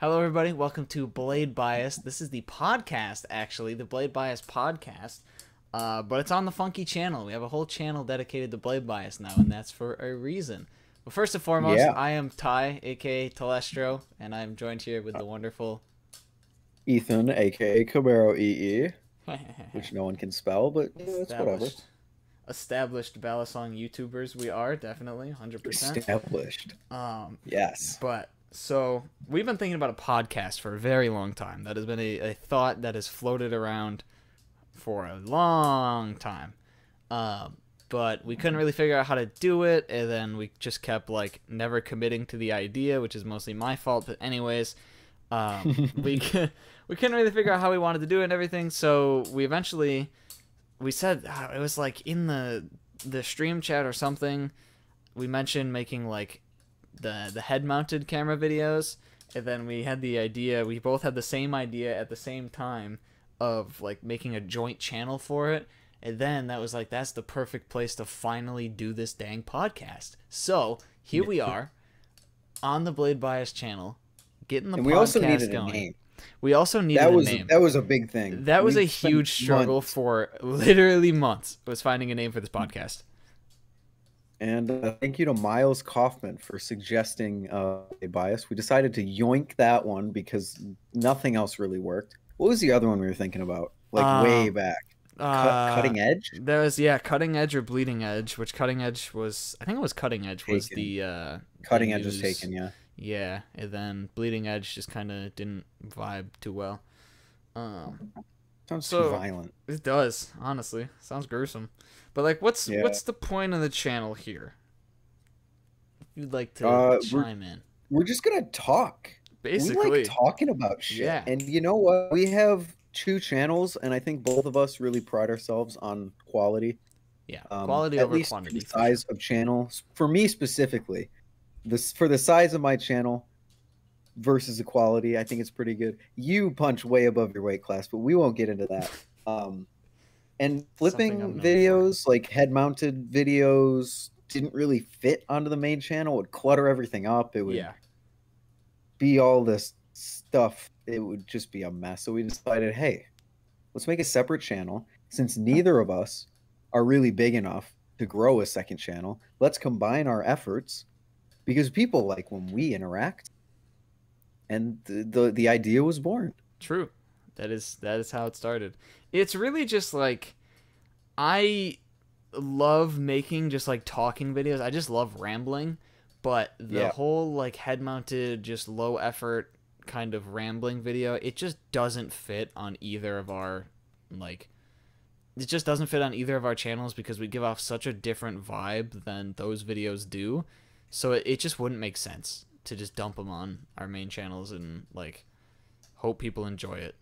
Hello, everybody. Welcome to Blade Bias. This is the podcast, actually, the Blade Bias podcast. But it's on the Funky channel. We have a whole channel dedicated to Blade Bias now, and that's for a reason. But first and foremost, Yeah. I am Ty, aka Telestro, and I'm joined here with the wonderful Ethan, aka Camaro EE, which no one can spell, but it's whatever. established Balasong YouTubers. We are definitely 100%. Established. Yes. But so we've been thinking about a podcast for a very long time. That has been a thought that has floated around for a long time. But we couldn't really figure out how to do it, and then we just kept like never committing to the idea, which is mostly my fault. But anyways, we couldn't really figure out how we wanted to do it and everything. So we said it was like in the stream chat or something. We mentioned making like the head mounted camera videos, and then we had the idea. We both had the same idea at the same time of like making a joint channel for it. And then that was like, that's the perfect place to finally do this dang podcast. So here we are on the Blade Bias channel, getting the And podcast we also needed going. a name. We also needed a name. That was a big thing. That was We a spent huge struggle months. for literally months, was finding a name for this podcast. And thank you to Miles Kaufman for suggesting a bias. We decided to yoink that one because nothing else really worked. What was the other one we were thinking about? Like way back. Cutting Edge? There was, Cutting Edge or Bleeding Edge, which Cutting Edge was, I think it was Cutting Edge was the Cutting Edge was news. taken, yeah. Yeah, and then Bleeding Edge just kind of didn't vibe too well. Sounds too violent. It does, honestly. Sounds gruesome. But like, what's the point of the channel here? If you'd like to chime in. We're just gonna talk. Basically, we like talking about shit. Yeah. And you know what? We have two channels, and I think both of us really pride ourselves on quality. Yeah, quality at over least quantity. The size of channels. For me specifically, for the size of my channel versus the quality, I think it's pretty good. You punch way above your weight class, but we won't get into that. And flipping videos, like head-mounted videos, didn't really fit onto the main channel. It would clutter everything up. It would be all this stuff. It would just be a mess. So we decided, hey, let's make a separate channel. Since neither of us are really big enough to grow a second channel, let's combine our efforts because people like when we interact. And the idea was born. True. That is how it started. It's really just like, I love making just like talking videos. I just love rambling, but the whole like head mounted, just low effort kind of rambling video, it just doesn't fit on either of our channels because we give off such a different vibe than those videos do. So it just wouldn't make sense to just dump them on our main channels and like hope people enjoy it.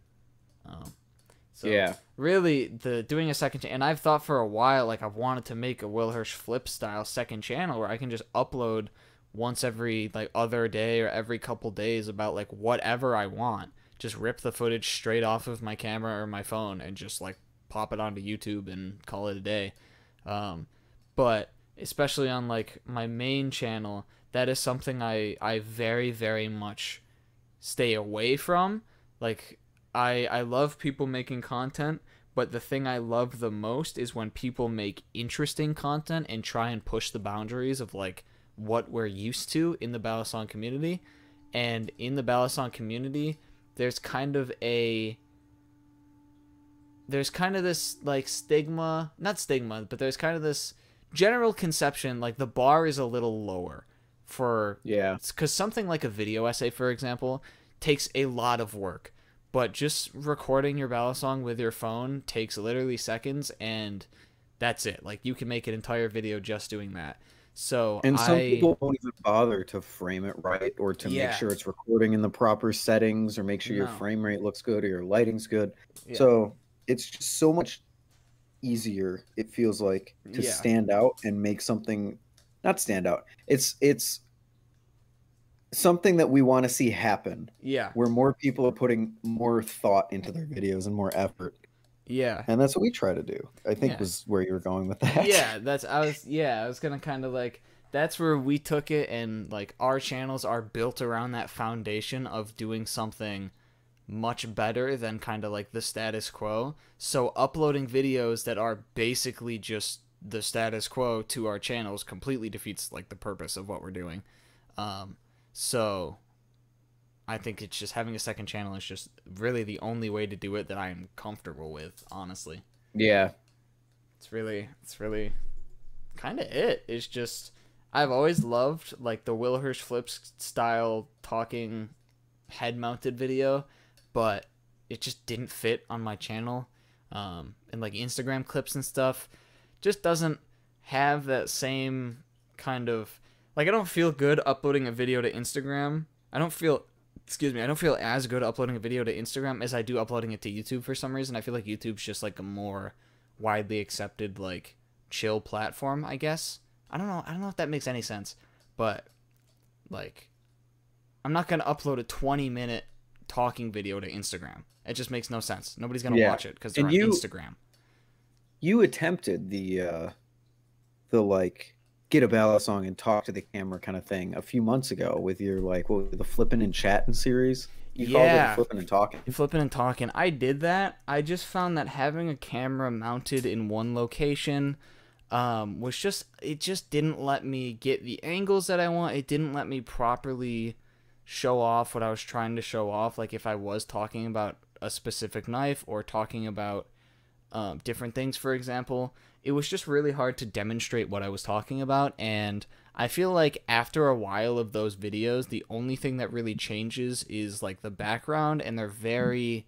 Really, doing a second and I've thought for a while, like I've wanted to make a Will Hirsch flip style second channel where I can just upload once every like other day or every couple days about like whatever I want. Just rip the footage straight off of my camera or my phone and just like pop it onto YouTube and call it a day. But especially on like my main channel, that is something I very, very much stay away from. Like, I love people making content, but the thing I love the most is when people make interesting content and try and push the boundaries of like what we're used to in the Balasong community. And in the Balasong community, there's kind of this like stigma, not stigma, but there's kind of this general conception like the bar is a little lower for because something like a video essay, for example, takes a lot of work, but just recording your Balasong with your phone takes literally seconds, and that's it. Like you can make an entire video just doing that. So some people won't even bother to frame it right or to make sure it's recording in the proper settings or make sure your frame rate looks good or your lighting's good. So it's just so much easier, it feels like, to stand out and make something not stand out. It's something that we want to see happen. Yeah. Where more people are putting more thought into their videos and more effort. Yeah. And that's what we try to do. I think was where you were going with that. Yeah, I was gonna kind of like that's where we took it, and like our channels are built around that foundation of doing something much better than kind of like the status quo. So uploading videos that are basically just the status quo to our channels completely defeats like the purpose of what we're doing. So I think it's just having a second channel is just really the only way to do it that I am comfortable with, honestly. Yeah. It's really kind of it. It's just I've always loved like the Will Hirsch Flips style talking head mounted video, but it just didn't fit on my channel. And like Instagram clips and stuff just doesn't have that same kind of like, I don't feel good uploading a video to Instagram. I don't feel as good uploading a video to Instagram as I do uploading it to YouTube for some reason. I feel like YouTube's just like a more widely accepted like chill platform, I guess. I don't know if that makes any sense, but like I'm not going to upload a 20-minute talking video to Instagram. It just makes no sense. Nobody's going to watch it cuz they're on Instagram. You attempted the like get a ballad song and talk to the camera kind of thing a few months ago with your like the flipping and chatting series. You called it flipping and talking. Flipping and talking. I did that. I just found that having a camera mounted in one location was just, it just didn't let me get the angles that I want. It didn't let me properly show off what I was trying to show off. Like if I was talking about a specific knife or talking about different things, for example, it was just really hard to demonstrate what I was talking about. And I feel like after a while of those videos, the only thing that really changes is like the background, and they're very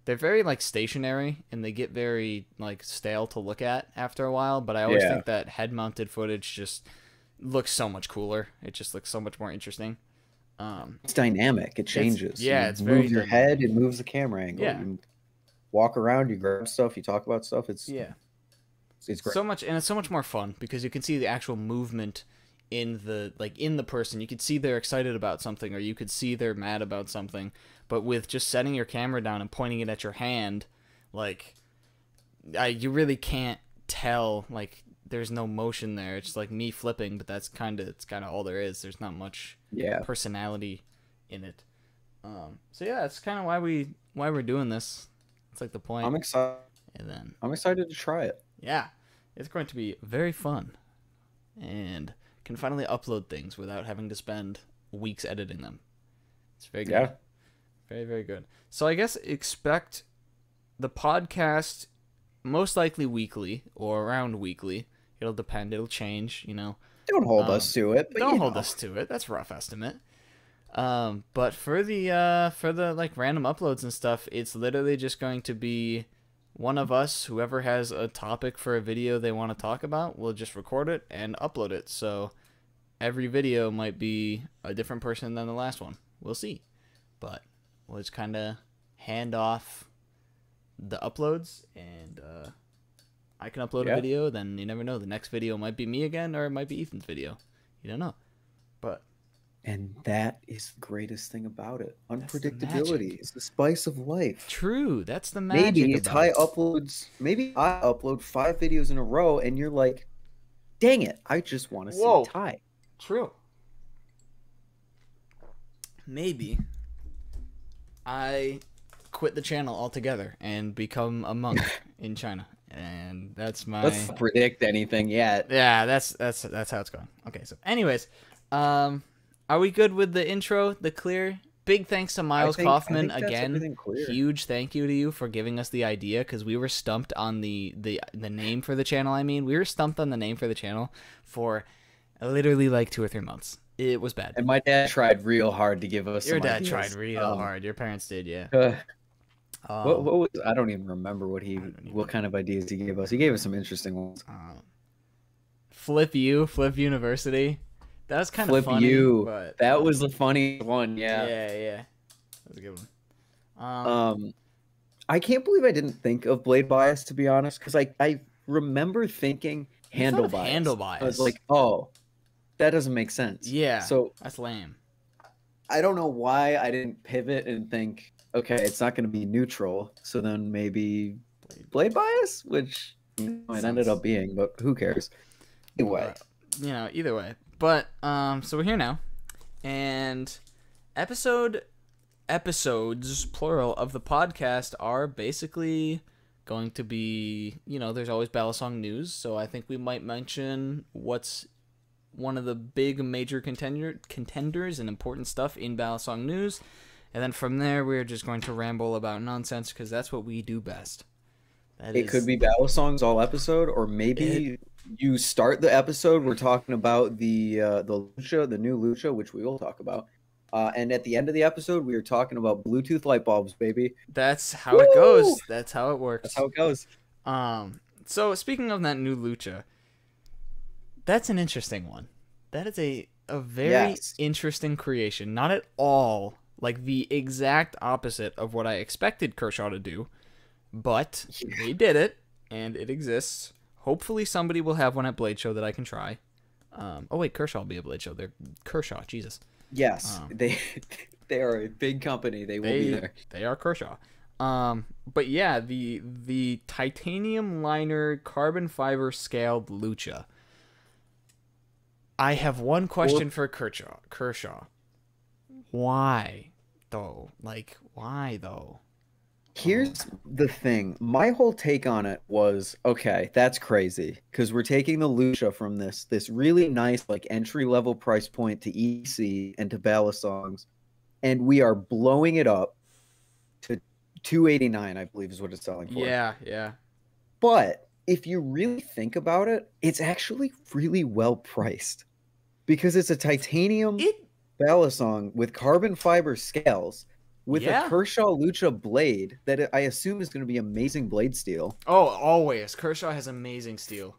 like stationary, and they get very like stale to look at after a while. But I always think that head mounted footage just looks so much cooler. It just looks so much more interesting. It's dynamic. It changes. It's you very move your head, it moves the camera angle. Yeah. You walk around, you grab stuff, you talk about stuff. It's great. So much, and it's so much more fun because you can see the actual movement in the person. You could see they're excited about something, or you could see they're mad about something. But with just setting your camera down and pointing it at your hand, like you really can't tell. Like there's no motion there. It's like me flipping, but it's kind of all there is. There's not much personality in it. So yeah, that's kind of why we're doing this. It's like the point. I'm excited. And then I'm excited to try it. Yeah, it's going to be very fun, and can finally upload things without having to spend weeks editing them. It's very good. Yeah. Very, very good. So I guess expect the podcast most likely weekly or around weekly. It'll depend. It'll change, you know. Don't hold us to it. But don't hold us to it. That's a rough estimate. But for the like random uploads and stuff, it's literally just going to be one of us, whoever has a topic for a video they want to talk about, will just record it and upload it. So every video might be a different person than the last one. We'll see. But we'll just kind of hand off the uploads, and I can upload a video, then you never know. The next video might be me again, or it might be Ethan's video. You don't know. And that is the greatest thing about it. Unpredictability is the spice of life. True. That's the magic. Maybe I upload 5 videos in a row, and you're like, dang it, I just want to see Ty. True. Maybe I quit the channel altogether and become a monk in China. And that's my... Let's not predict anything yet. Yeah, that's how it's going. Okay, so anyways, are we good with the intro, the clear? Big thanks to Miles Kaufman again. Huge thank you to you for giving us the idea, because we were stumped on the name for the channel. I mean, we were stumped on the name for the channel for literally like 2 or 3 months. It was bad. And my dad tried real hard to give us Your some dad ideas. tried real hard. Your parents did, yeah. What was, I don't even remember what kind of ideas he gave us. He gave us some interesting ones. Flip University. That was kind of funny. Flip You. But, that was the funny one, Yeah. That was a good one. I can't believe I didn't think of blade bias, to be honest, because I remember thinking handle bias. Handle bias. I was like, oh, that doesn't make sense. Yeah. So that's lame. I don't know why I didn't pivot and think, okay, it's not going to be neutral, so then maybe blade bias, which it ended up being, but who cares? Anyway. Either way. But so we're here now, and episodes plural of the podcast are basically going to be, there's always Balisong news, so I think we might mention what's one of the big major contenders and important stuff in Balisong news, and then from there we're just going to ramble about nonsense because that's what we do best. It could be Balisongs all episode, or maybe you start the episode. We're talking about the Lucha, the new Lucha, which we will talk about. And at the end of the episode, we are talking about Bluetooth light bulbs, baby. That's how it goes. That's how it works. That's how it goes. So speaking of that new Lucha, that's an interesting one. That is a very interesting creation. Not at all like the exact opposite of what I expected Kershaw to do, but they did it, and it exists. Hopefully somebody will have one at Blade Show that I can try. Oh wait, Kershaw will be a Blade Show. They're Kershaw, Jesus. Yes, they are a big company. They will be there. They are Kershaw. But yeah, the titanium liner carbon fiber scaled Lucha. I have one question for Kershaw. Why though? Like, why though? Here's the thing. My whole take on it was, okay, that's crazy, because we're taking the Lucha from this really nice like entry level price point to EC and to Balisongs, and we are blowing it up to $289, I believe is what it's selling for. Yeah. But if you really think about it, it's actually really well priced, because it's a titanium Balisong with carbon fiber scales, with a Kershaw Lucha blade that I assume is going to be amazing blade steel. Oh, always. Kershaw has amazing steel.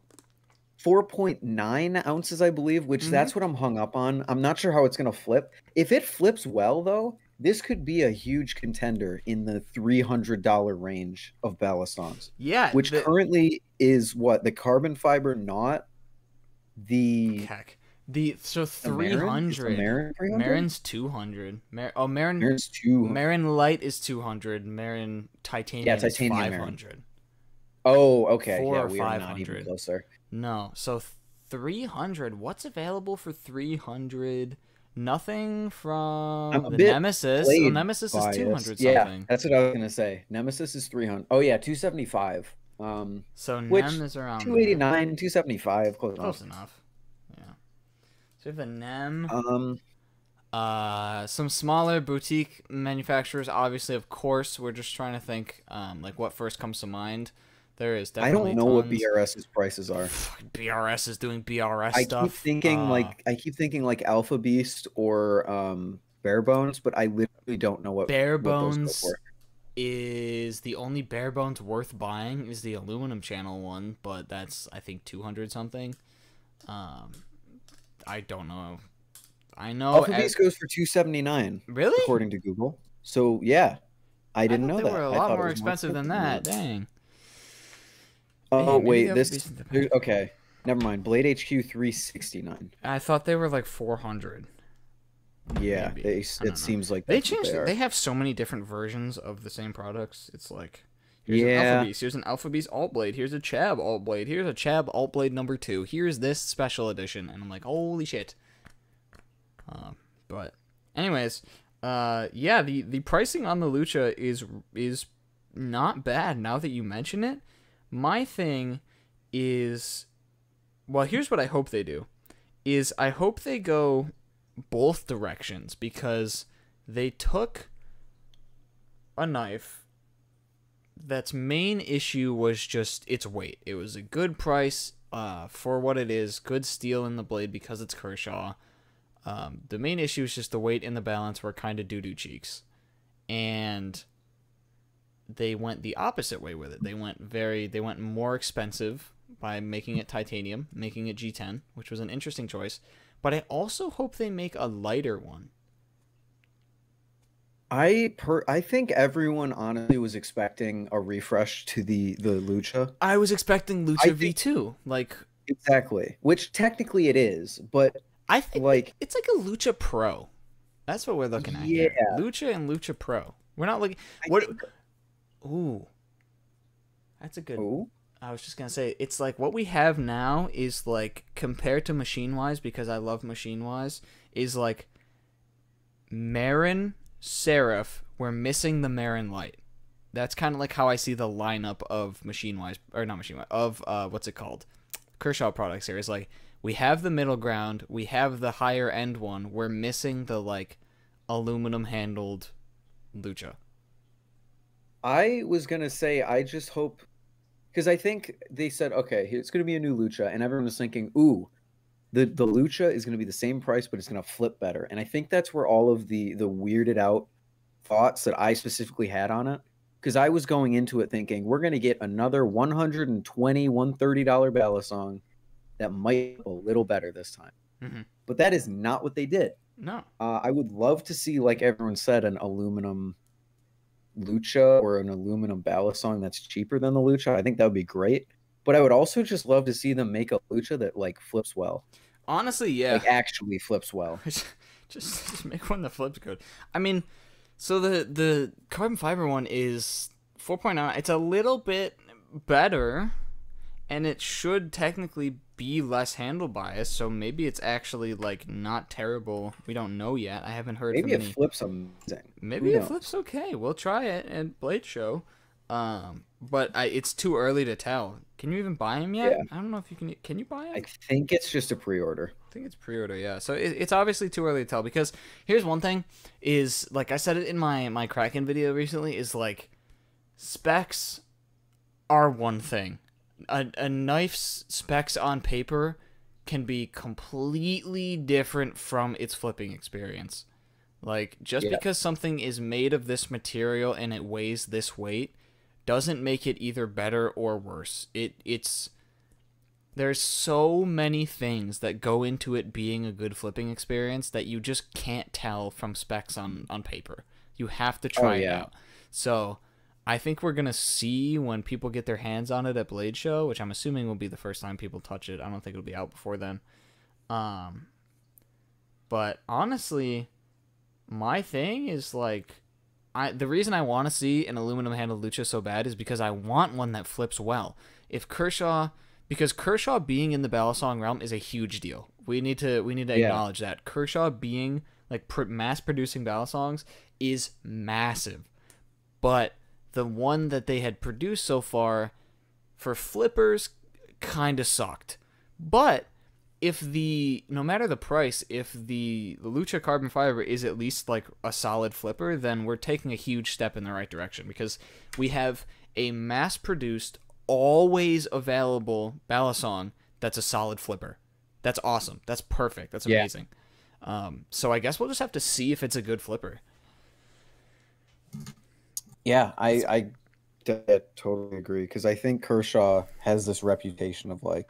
4.9 ounces, I believe, which that's what I'm hung up on. I'm not sure how it's going to flip. If it flips well, though, this could be a huge contender in the $300 range of Balisongs. Yeah. Which currently is what? The carbon fiber, not the... Heck. So 300. Marin's 200. Marin's 200. Marin Light is 200. Marin Titanium is 500. Marin. Oh, okay. 4 or we 500. are not even closer. No. So 300. What's available for 300? Nothing from the Nemesis. Well, Nemesis is 200 something. Yeah, that's what I was gonna say. Nemesis is 300. Oh yeah, 275. So Nem is around 289, 275. Close enough. So we have the Nem. Some smaller boutique manufacturers, obviously, of course. We're just trying to think, like what first comes to mind. There is definitely. I don't know what BRS's prices are. BRS is doing BRS stuff. I keep thinking like Alpha Beast or Bare Bones, but I literally don't know what Bare Bones is the only Bare Bones worth buying is the aluminum channel one, but that's I think 200 something. I don't know. I know Alpha Beast goes for $279. Really? According to Google. So yeah, I didn't know that. They were a lot more expensive than that. Dang. Oh wait, okay. Never mind. Blade HQ $369. I thought they were like 400. Yeah, it seems like they changed. They have so many different versions of the same products. It's like. Here's an Alpha Beast. Here's an Alpha Beast Alt Blade. Here's a Chab Alt Blade. Here's a Chab Alt Blade number 2. Here's this special edition, and I'm like, holy shit. But, anyways, yeah, the pricing on the Lucha is not bad. Now that you mention it, my thing is, well, here's what I hope they do. Is I hope they go both directions, because they took a knife that's main issue was just its weight. It was a good price for what it is, good steel in the blade because it's Kershaw. The main issue is just the weight and the balance were kind of doo-doo cheeks. And they went the opposite way with it. They went more expensive by making it titanium, making it G10, which was an interesting choice. But I also hope they make a lighter one. I think everyone honestly was expecting a refresh to the Lucha. I was expecting Lucha V2, like exactly, which technically it is, but I think like it's like a Lucha Pro. That's what we're looking at. Yeah, here. Lucha and Lucha Pro. We're not looking. Ooh, that's a good. Ooh. I was just gonna say, it's like what we have now is like compared to Machinewise, because I love Machinewise, is like Marin, Seraph. We're missing the Marin Light. That's kind of like how I see the lineup of Machinewise, or not Machinewise, of what's it called, Kershaw products here. Is like we have the middle ground, we have the higher end one. We're missing the like aluminum handled Lucha. I was gonna say I just hope because I think they said okay, it's gonna be a new Lucha, and everyone was thinking, ooh, the Lucha is gonna be the same price, but it's gonna flip better. And I think that's where all of the weirded out thoughts that I specifically had on it. Because I was going into it thinking we're gonna get another $120, $130 ballot song that might be a little better this time. Mm-hmm. But that is not what they did. No. I would love to see, like everyone said, an aluminum Lucha or an aluminum ballast song that's cheaper than the Lucha. I think that would be great. But I would also just love to see them make a Lucha that like flips well. Honestly, yeah. Like actually flips well. just make one that flips good. I mean, so the carbon fiber one is 4.9. It's a little bit better, and it should technically be less handle bias, so maybe it's actually like not terrible. We don't know yet. I haven't heard maybe from it any... flips amazing. Maybe it flips okay. We'll try it at Blade Show. But it's too early to tell. Can you even buy them yet? Yeah. I don't know if you can. Can you buy them? I think it's just a pre-order. I think it's pre-order, yeah. So it's obviously too early to tell, because here's one thing is, like I said it in my Kraken video recently, is like specs are one thing. A knife's specs on paper can be completely different from its flipping experience. Like, just because something is made of this material and it weighs this weight doesn't make it either better or worse. It's there's so many things that go into it being a good flipping experience that you just can't tell from specs on paper. You have to try it out. So I think we're going to see when people get their hands on it at Blade Show, which I'm assuming will be the first time people touch it. I don't think it'll be out before then. But honestly, my thing is like, the reason I want to see an aluminum handled Lucha so bad is because I want one that flips well. Because Kershaw being in the Balisong realm is a huge deal. We need to acknowledge that Kershaw being like mass producing Balisongs is massive. But the one that they had produced so far for flippers kind of sucked. But no matter the price, if the Lucha carbon fiber is at least like a solid flipper, then we're taking a huge step in the right direction, because we have a mass produced, always available Balisong that's a solid flipper. That's awesome. That's perfect. That's amazing. So I guess we'll just have to see if it's a good flipper. Yeah, I totally agree, because I think Kershaw has this reputation of like,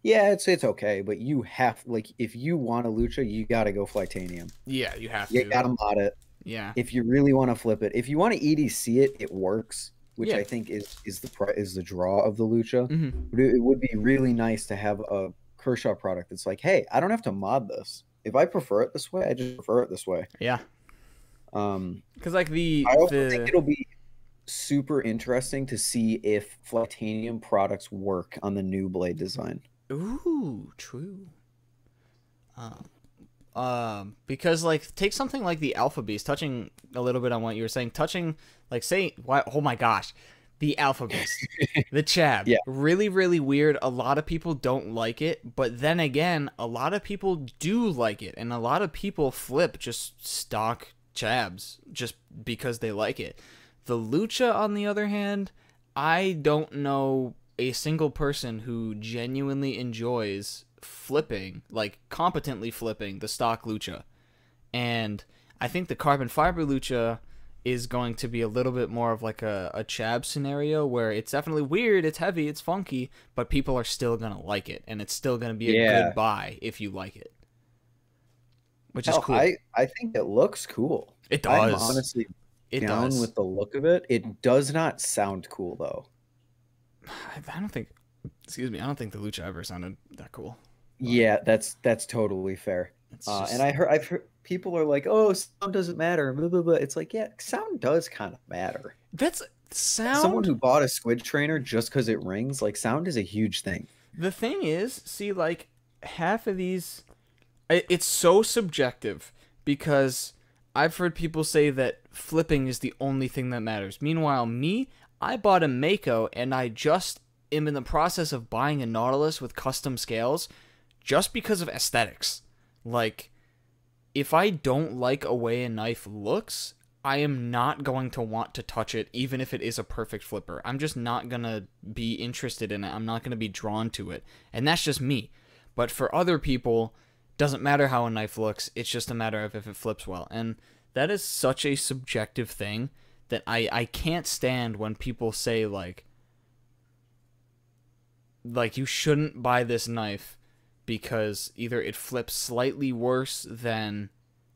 yeah, it's okay, but you have, like, if you want a Lucha, you got to go Flytanium. Yeah, you have to. You got to mod it. Yeah. If you really want to flip it, if you want to EDC it, it works, which I think is the draw of the Lucha. Mm-hmm. But it would be really nice to have a Kershaw product that's like, hey, I don't have to mod this. If I prefer it this way, I just prefer it this way. Yeah. Because like I also think it'll be super interesting to see if Flytanium products work on the new blade design. Ooh, true. Because like take something like the Alpha Beast, touching a little bit on what you were saying, oh my gosh, the Alpha Beast, the Chab, really, really weird. A lot of people don't like it, but then again, a lot of people do like it, and a lot of people flip just stock Chabs just because they like it. The Lucha, on the other hand, I don't know a single person who genuinely enjoys flipping, like competently flipping the stock Lucha. And I think the carbon fiber Lucha is going to be a little bit more of like a Chab scenario, where it's definitely weird, it's heavy, it's funky, but people are still going to like it, and it's still going to be a good buy if you like it. Which is cool. I think it looks cool. It does. I'm honestly down with the look of it. It does not sound cool, though. I don't think the Lucha ever sounded that cool. Yeah, that's totally fair. And I've heard people are like, "Oh, sound doesn't matter." Blah, blah, blah. It's like, yeah, sound does kind of matter. someone Sound. who bought a squid trainer just because it rings, like sound is a huge thing. The thing is, see, like half of these, it's so subjective because I've heard people say that flipping is the only thing that matters. Meanwhile, me, I bought a Mako and I just am in the process of buying a Nautilus with custom scales just because of aesthetics. Like, if I don't like a way a knife looks, I am not going to want to touch it, even if it is a perfect flipper. I'm just not going to be interested in it. I'm not going to be drawn to it. And that's just me. But for other people, doesn't matter how a knife looks. It's just a matter of if it flips well. And that is such a subjective thing that I can't stand when people say, like you shouldn't buy this knife because either it flips slightly worse than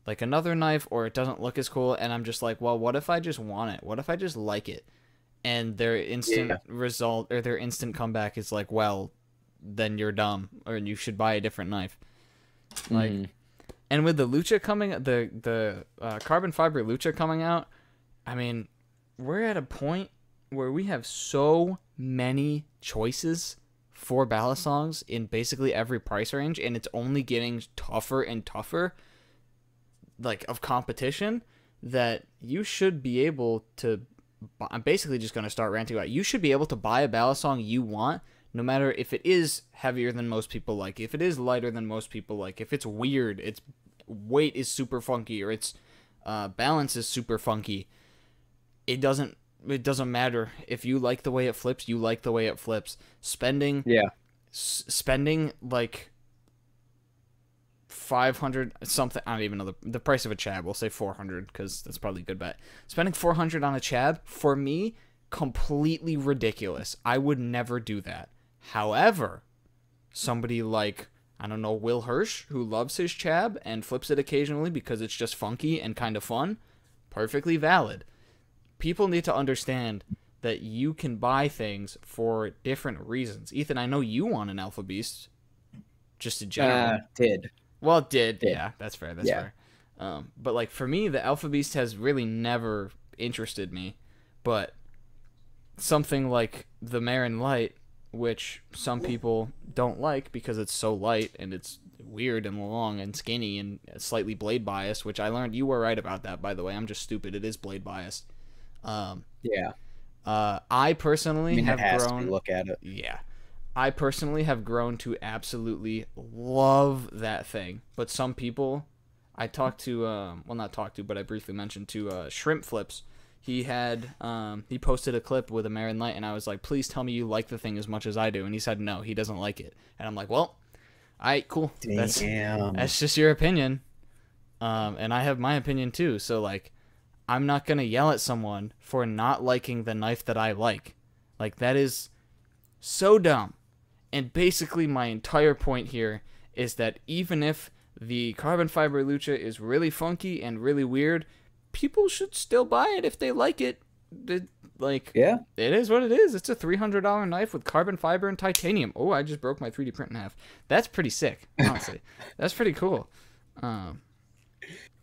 like another knife or it doesn't look as cool. And I'm just like, well, what if I just want it? What if I just like it? And their instant result or their instant comeback is like, well, then you're dumb or you should buy a different knife. Like, and with the Lucha coming, the carbon fiber Lucha coming out, I mean, we're at a point where we have so many choices for balisongs in basically every price range, and it's only getting tougher and tougher, like, of competition, that you should be able to, I'm basically just going to start ranting about it. You should be able to buy a balisong you want, no matter if it is heavier than most people like, if it is lighter than most people like, if it's weird, its weight is super funky, or its balance is super funky. It doesn't matter. If you like the way it flips, you like the way it flips. Spending like 500 something, I don't even know the price of a chab. We'll say 400 because that's probably a good bet. Spending 400 on a chab, for me, completely ridiculous. I would never do that. However, somebody like, I don't know, Will Hirsch, who loves his chab and flips it occasionally because it's just funky and kind of fun, perfectly valid. People need to understand that you can buy things for different reasons. Ethan, I know you want an Alpha Beast, just in general. Did. Well, it did. Yeah, that's fair. That's fair. But like for me, the Alpha Beast has really never interested me. But something like the Marin Light, which some people don't like because it's so light and it's weird and long and skinny and slightly blade biased, which I learned you were right about that, by the way. I'm just stupid. It is blade biased. I personally have grown. Look at it. Yeah, I personally have grown to absolutely love that thing. But some people, I talked to, well, not talked to, but I briefly mentioned to Shrimp Flips. He had, he posted a clip with a Marin Light, and I was like, please tell me you like the thing as much as I do. And he said no, he doesn't like it. And I'm like, well, all right, cool. Damn. That's just your opinion. And I have my opinion too. So like, I'm not going to yell at someone for not liking the knife that I like. Like, that is so dumb. And basically my entire point here is that even if the carbon fiber Lucha is really funky and really weird, people should still buy it if they like it. It is what it is. It's a $300 knife with carbon fiber and titanium. Oh, I just broke my 3D print in half. That's pretty sick, honestly. That's pretty cool.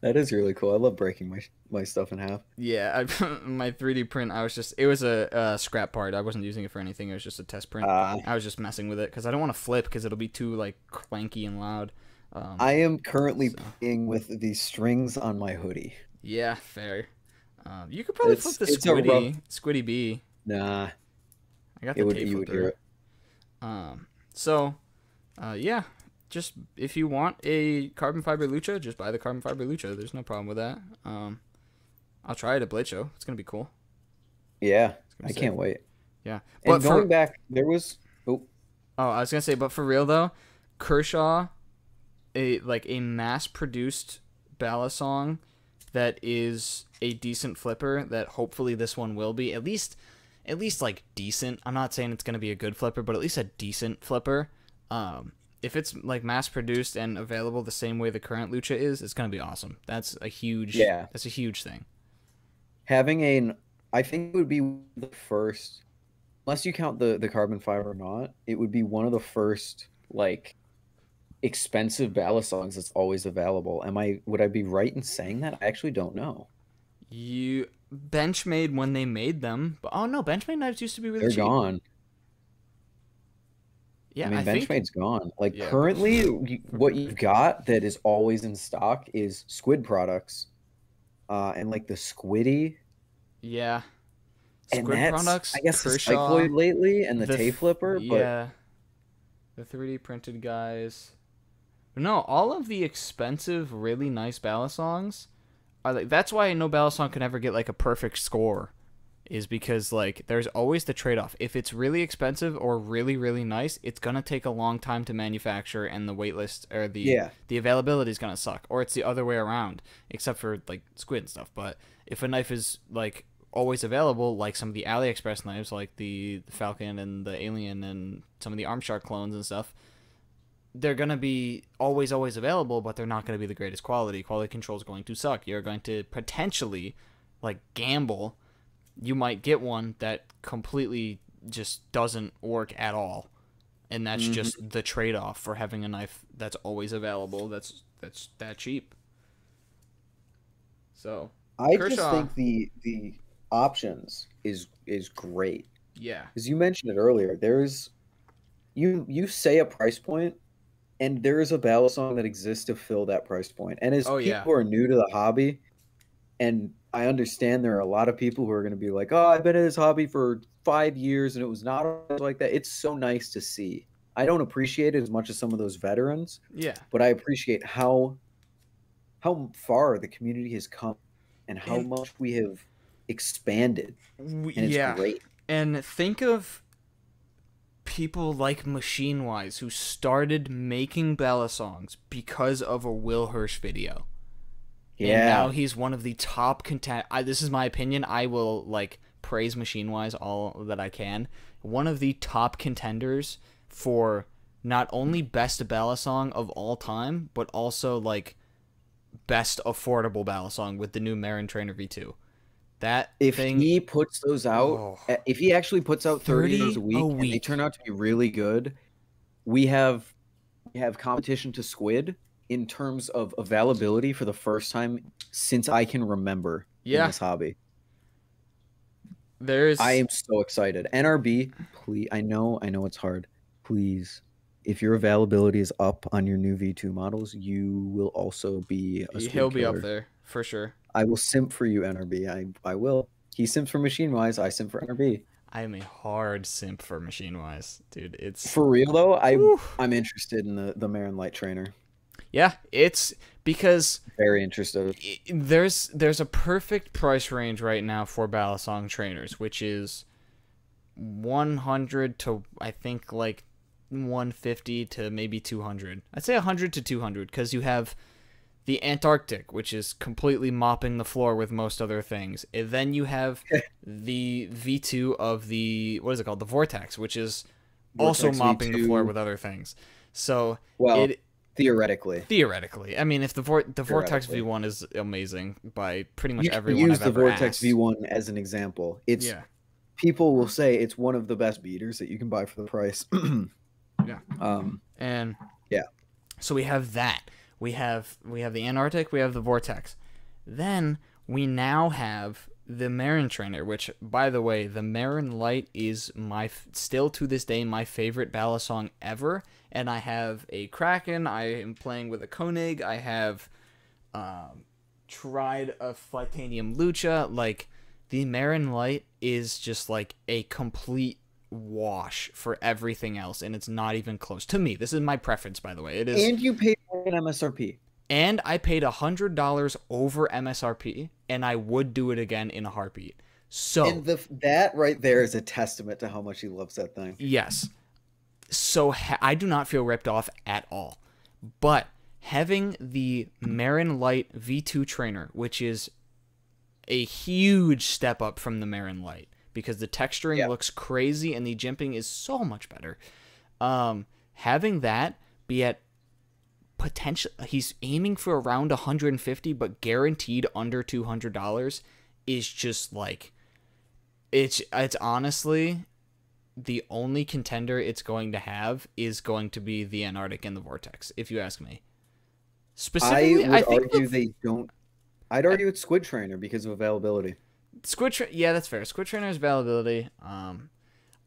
That is really cool. I love breaking my stuff in half. Yeah, my 3D print, it was a scrap part. I wasn't using it for anything. It was just a test print. I was just messing with it because I don't want to flip because it'll be too, like, clanky and loud. I am currently playing with the strings on my hoodie. Yeah, fair. You could probably flip the Squiddy B. Nah. I got the tape flipper. Yeah. Just, if you want a carbon fiber Lucha, just buy the carbon fiber Lucha. There's no problem with that. I'll try it at Blade Show. It's going to be cool. Yeah, I can't wait. Yeah. And going back, there was... Oh, I was going to say, but for real, though, Kershaw, a mass-produced balisong that is a decent flipper, that hopefully this one will be, at least like, decent. I'm not saying it's going to be a good flipper, but at least a decent flipper. If it's like mass produced and available the same way the current Lucha is, it's gonna be awesome. That's a huge thing. I think it would be the first, unless you count the carbon fiber or not, it would be one of the first like expensive balisongs that's always available. Would I be right in saying that? I actually don't know. Benchmade when they made them. But, oh no, Benchmade knives used to be really They're cheap. gone. I Yeah, mean, I think. Benchmade's gone. Like Yeah, currently, for what you've got that is always in stock is Squid products, and like the Squiddy, yeah. and Squid that's I products, guess the Kershaw, Cycloid lately, and the Tay Flipper. But yeah, the 3D printed guys. No, all of the expensive, really nice Balisongs are like. That's why no Balisong can ever get like a perfect score, is because like there's always the trade off. If it's really expensive or really really nice, it's gonna take a long time to manufacture, and the wait list or yeah, the availability is gonna suck. Or it's the other way around, except for like Squid and stuff. But if a knife is like always available, like some of the AliExpress knives, like the Falcon and the Alien and some of the Armshark clones and stuff, they're going to be always available, but they're not going to be the greatest quality. Quality control is going to suck. You're going to potentially like gamble. You might get one that completely just doesn't work at all, and that's just the trade-off for having a knife that's always available, that's that cheap. So I just Kershaw, think the options is great yeah. because you mentioned it earlier. There's you say a price point, and there is a Balisong that exists to fill that price point. And as Oh yeah. people who are new to the hobby, and I understand there are a lot of people who are going to be like, "Oh, I've been in this hobby for 5 years, and it was not always like that." It's so nice to see. I don't appreciate it as much as some of those veterans, Yeah. but I appreciate how far the community has come and how And much we have expanded, and it's yeah. great. And think of people like Machinewise who started making Balisongs because of a Will Hirsch video. And now Yeah, he's one of the top this is my opinion. I will like praise Machinewise all that I can. One of the top contenders for not only best Balisong of all time, but also like best affordable Balisong with the new Marin Trainer V2. That if thing, he puts those out, oh, if he actually puts out 30 of those 30 a a week and they turn week. out to be really good, we have competition to Squid in terms of availability for the first time since I can remember in Yeah, this hobby. I there's am so excited. NRB, please. I know it's hard. Please, if your availability is up on your new V2 models, you will also be a he'll Squid be up killer. there for sure. I will simp for you, NRB. I will. He simps for Machinewise. I simp for NRB. I am a hard simp for Machinewise, dude. It's For real though, whew. I'm interested in the Marin Light Trainer. Yeah, it's because Very interested. there's a perfect price range right now for Balisong trainers, which is 100 to I think like 150 to maybe 200. I'd say 100 to 200 because you have the Antarctic, which is completely mopping the floor with most other things. And then you have the V2 of the what is it called? The Vortex, which is also Vortex mopping the floor V2. with other things. So Well, it theoretically. theoretically, I mean, if the Vortex Theoretically. V1 is amazing by pretty much You can everyone use I've the ever Vortex asked. V1 as an example. It's Yeah, people will say it's one of the best beaters that you can buy for the price. yeah, um, and yeah. so we have that. We have the Antarctic. We have the Vortex. Then we now have the Marin Trainer, which, by the way, the Marin Light is still to this day my favorite Balisong ever. And I have a Kraken. I am playing with a Koenig. I have tried a Titanium Lucha. Like the Marin Light is just like a complete wash for everything else, and it's not even close to me. This is my preference, by the way. It is, And you pay more than MSRP. and I paid $100 over MSRP, and I would do it again in a heartbeat. So And that right there is a testament to how much he loves that thing. yes, so I do not feel ripped off at all. But having the Marin Light V2 trainer, which is a huge step up from the Marin Light, because the texturing Yeah. looks crazy and the jimping is so much better. Having that be at potential, he's aiming for around 150, but guaranteed under $200 is just like it's honestly the only contender it's going to have is going to be the Antarctic and the Vortex, if you ask me. I Specifically, would I think argue they don't. I'd argue it's Squid Trainer because of availability. Yeah, that's fair. Squid Trainer's availability.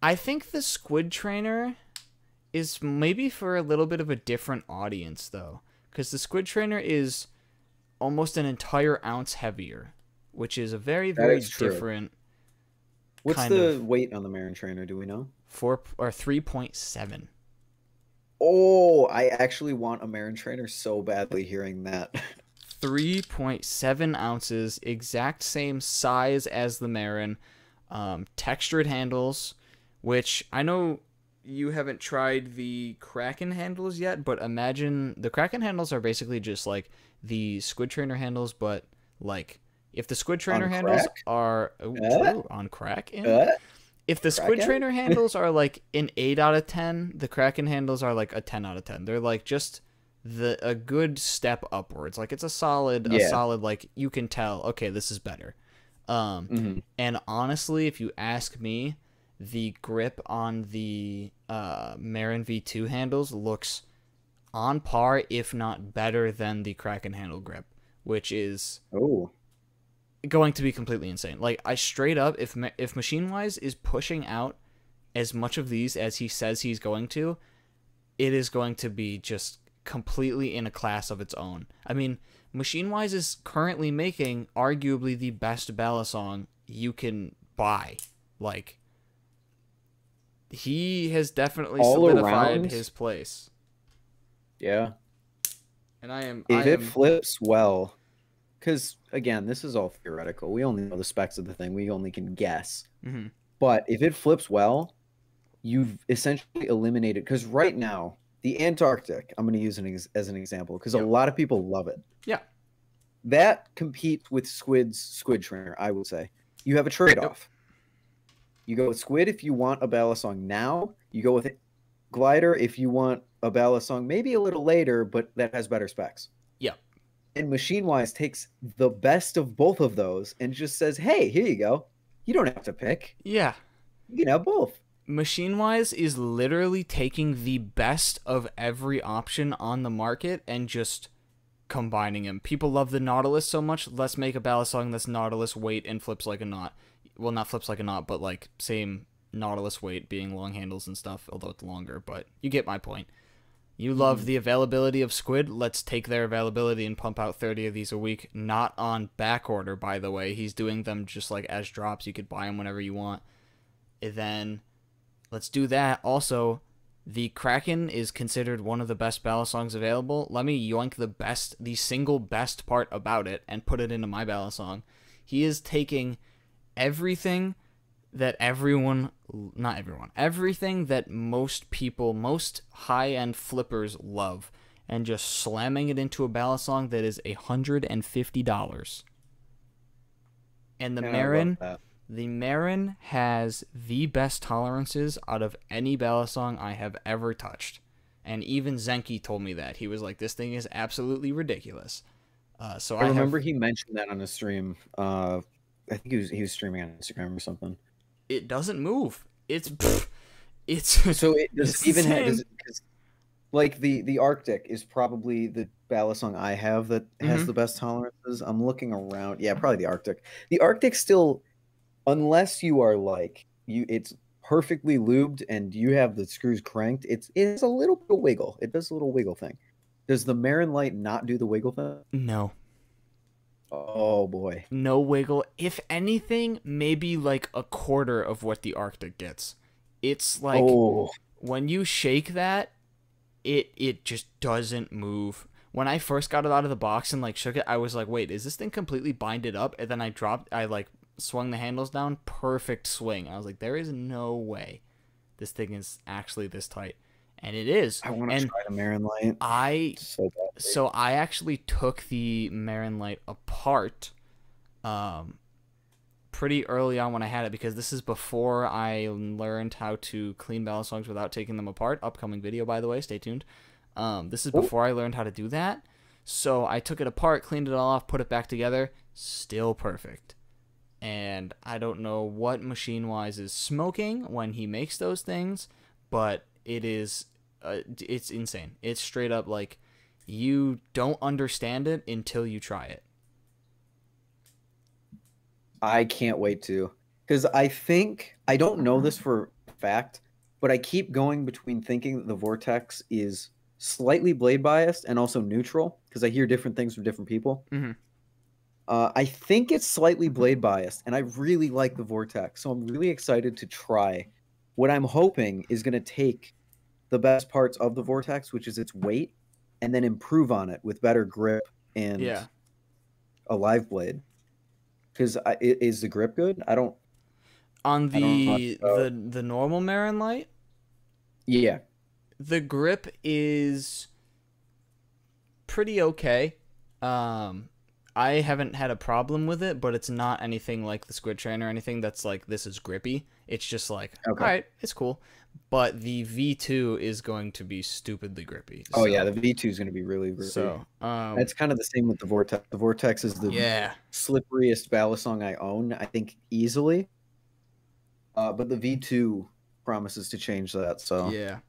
I think the Squid Trainer is maybe for a little bit of a different audience though, because the Squid Trainer is almost an entire ounce heavier, which is a very That very is true. different What's kind the of weight on the Marin Trainer? Do we know? 3.7. Oh, I actually want a Marin Trainer so badly hearing that. 3.7 ounces, exact same size as the Marin, textured handles, which I know you haven't tried the Kraken handles yet, but imagine the Kraken handles are basically just like the Squid Trainer handles, but like if the Squid Trainer On handles crack? are Uh, true on Kraken, uh, if the Squid Kraken? Trainer handles are like an 8 out of 10, the Kraken handles are like a 10 out of 10. They're like just a good step upwards. Like it's a Yeah. solid like you can tell, okay, this is better. Hmm. And honestly, if you ask me, the grip on the Marin V2 handles looks on par, if not better than the Kraken handle grip, which is Oh, going to be completely insane. Like I straight up, if Machinewise is pushing out as much of these as he says he's going to, it is going to be just completely in a class of its own. I mean, Machinewise is currently making arguably the best ballad song you can buy. Like he has definitely all solidified around. his place. Yeah. And I If it am flips well, because again, this is all theoretical. We only know the specs of the thing. We only can guess. mhm. But if it flips well, you've essentially eliminated. Because right now, the Antarctic, I'm going to use as an example, because a Yep. lot of people love it. Yeah. That competes with Squid Trainer, I would say. You have a trade Yep. off. You go with Squid if you want a ballad song now. You go with Glider if you want a ballad song maybe a little later, but that has better specs. Yep. And Machinewise takes the best of both of those and just says, hey, here you go. You don't have to pick. Yeah. You can have both. Machinewise is literally taking the best of every option on the market and just combining them. People love the Nautilus so much. Let's make a ballad song that's Nautilus weight and flips like a knot. Well, not flips like a knot, but like same Nautilus weight being long handles and stuff, although it's longer, but you get my point. You love the availability of Squid. Let's take their availability and pump out 30 of these a week. Not on back order, by the way. He's doing them just like as drops. You could buy them whenever you want. And then let's do that. Also, the Kraken is considered one of the best ballad songs available. Let me yoink the single best part about it and put it into my ballad song. He is taking everything that everything that most people, most high-end flippers love, and just slamming it into a ballad song that is $150. And And I love that. the Marin has the best tolerances out of any ballad song I have ever touched. And even Zenki told me that. He was like, this thing is absolutely ridiculous. So I remember he mentioned that on a stream. I think he was streaming on Instagram or something. It doesn't move. It's So it does it's it even have insane. does it, 'cause, like the Arctic is probably the ballad song I have that has Mm-hmm. the best tolerances. I'm looking around. Yeah, probably the Arctic. The Arctic still, unless you are like it's perfectly lubed and you have the screws cranked, it's a little bit of wiggle. It does a little wiggle thing. Does the Marin Light not do the wiggle thing? No. Oh boy. No wiggle. If anything, maybe like a quarter of what the Arctic gets. It's like Oh, when you shake that, it just doesn't move. When I first got it out of the box and like shook it, I was like, "Wait, is this thing completely binded up?" And then I like swung the handles down, perfect swing. I was like, "There is no way this thing is actually this tight." And it is. I want to And try the Marin Light I so badly. so I actually took the Marin Light apart um pretty early on when I had it, because this is before I learned how to clean ballad songs without taking them apart. Upcoming video, by the way, stay tuned. This is Oh, before I learned how to do that. So I took it apart, cleaned it all off, put it back together, still perfect. And I don't know what Machinewise is smoking when he makes those things, but it's insane. It's straight up like you don't understand it until you try it. I can't wait to, because I don't know this for a fact, but I keep going between thinking that the Vortex is slightly blade biased and also neutral because I hear different things from different people. Mm-hmm. I think it's slightly blade biased, and I really like the Vortex, so I'm really excited to try. What I'm hoping is going to take the best parts of the Vortex, which is its weight, and then improve on it with better grip and Yeah. a live blade. Because is the grip good? On I don't know much about. the normal Marin Light, Yeah. the grip is pretty okay. Um, I haven't had a problem with it, but it's not anything like the Squid Train or anything that's like this is grippy. It's just like, Okay. all right, it's cool. But the V2 is going to be stupidly grippy. Oh yeah, the V2 is going to be really grippy. So, That's kind of the same with the Vortex. The Vortex is the yeah, slipperiest Balisong I own, I think, easily. But the V2 promises to change that. So yeah.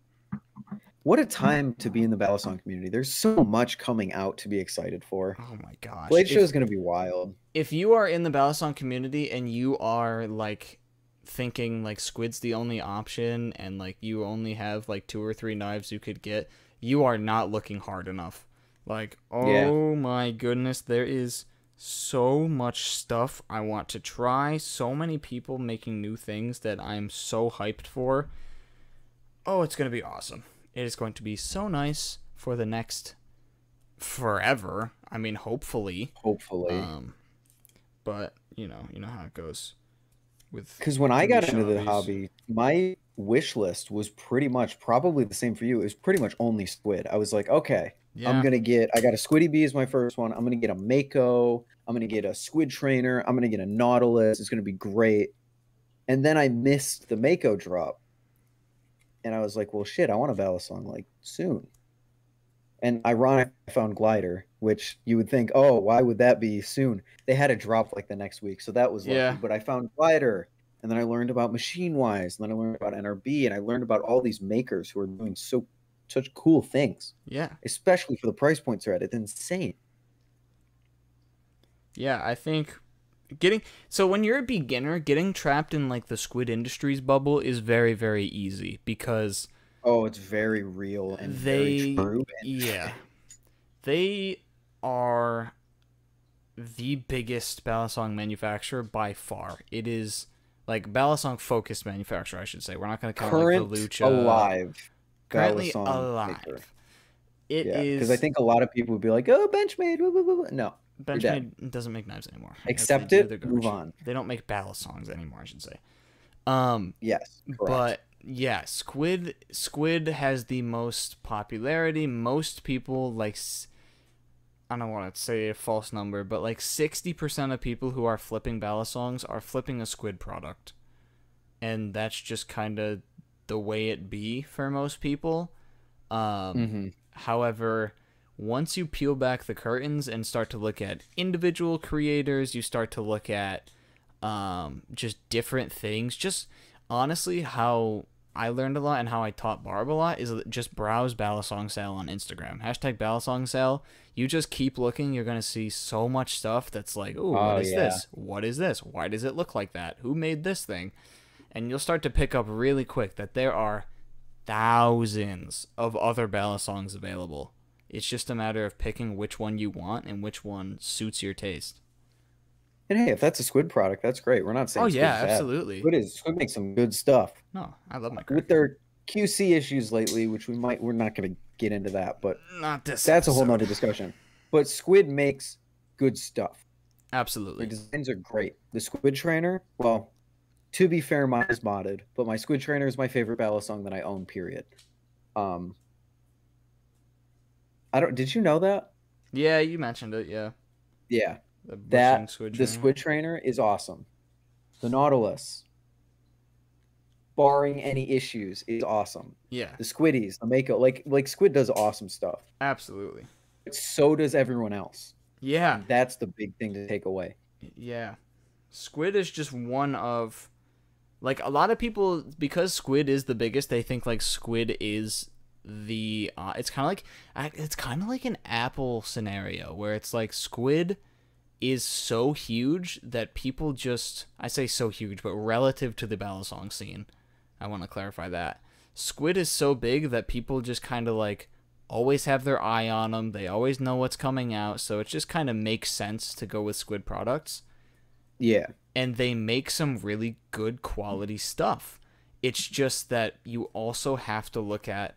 what a time to be in the Balisong community. There's so much coming out to be excited for. Oh my gosh. Blade Show is going to be wild. If you are in the Balisong community and you are like thinking like Squid's the only option and like you only have like 2 or 3 knives you could get, you are not looking hard enough. Like, oh my goodness, there is so much stuff I want to try. So many people making new things that I'm so hyped for. Oh, it's going to be awesome. It is going to be so nice for the next forever. I mean, hopefully. Hopefully. But, you know how it goes. Because when I got into the hobby, my wish list was pretty much probably the same for you. It was pretty much only Squid. I was like, okay, Yeah. I got a Squiddy Bee as my first one. I'm going to get a Mako. I'm going to get a Squid Trainer. I'm going to get a Nautilus. It's going to be great. And then I missed the Mako drop. And I was like, well, shit, I want a Balisong like soon. And ironically, I found Glider, which you would think, oh, why would that be soon? They had a drop like the next week, so that was lucky. Yeah. But I found Glider, and then I learned about Machinewise, and then I learned about NRB, and I learned about all these makers who are doing such cool things. Yeah. Especially for the price points they're at. It's insane. Yeah, I think so when you're a beginner, getting trapped in like the Squid Industries bubble is very, very easy because it's very real and very true. Yeah. They are the biggest Balisong manufacturer by far. It is like Balisong focused manufacturer, I should say. We're not going to count like the Lucha. Currently Balisong alive. maker. It is because I think a lot of people would be like, "Oh, Benchmade." Blah, blah, blah. No, Benchmade doesn't make knives anymore. Accept it. Move on. They don't make Balisongs anymore, I should say. Yes, correct. But yeah, Squid has the most popularity. Most people like, I don't want to say a false number, but like 60% of people who are flipping Balisongs are flipping a Squid product, and that's just kind of the way it be for most people. However, once you peel back the curtains and start to look at individual creators, you start to look at just different things. Just honestly, how I learned a lot and how I taught Barb a lot is just browse Balisong Sale on Instagram. Hashtag Balisong Sale. You just keep looking. You're going to see so much stuff that's like, ooh, what is this? What is this? Why does it look like that? Who made this thing? And you'll start to pick up really quick that there are thousands of other Balisongs available. It's just a matter of picking which one you want and which one suits your taste. And hey, if that's a Squid product, that's great. We're not saying Squid's bad. Absolutely. Squid makes some good stuff. No, I love my with their QC issues lately, which we're not going to get into that, but not this. That's a whole nother discussion. But Squid makes good stuff. Absolutely. Their designs are great. The Squid Trainer, well, to be fair, mine is modded, but my Squid Trainer is my favorite Balisong that I own, period. Did you know that? Yeah, you mentioned it, yeah. Yeah. The Squid Trainer is awesome. The Nautilus, barring any issues, is awesome. Yeah. The Squiddies, the Mako, like Squid does awesome stuff. Absolutely. But so does everyone else. Yeah. And that's the big thing to take away. Yeah. Squid is just one of, like, a lot of people, because Squid is the biggest, they think like Squid is the it's kind of like an Apple scenario where it's like Squid is so huge that people just, I say so huge, but relative to the balisong scene, I want to clarify that. Squid is so big that people just kind of like always have their eye on them. They always know what's coming out, so it just kind of makes sense to go with Squid products. Yeah. And they make some really good quality stuff. It's just that you also have to look at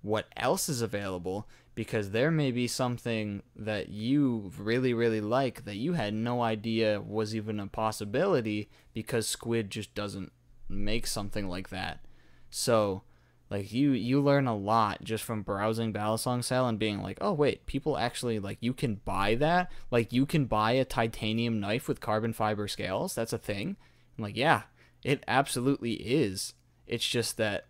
what else is available, because there may be something that you really, really like that you had no idea was even a possibility, because Squid just doesn't make something like that. So, like, you learn a lot just from browsing Balisong Sale and being like, oh, wait, people actually, like, you can buy that? Like, you can buy a titanium knife with carbon fiber scales? That's a thing? I'm like, yeah, it absolutely is. It's just that,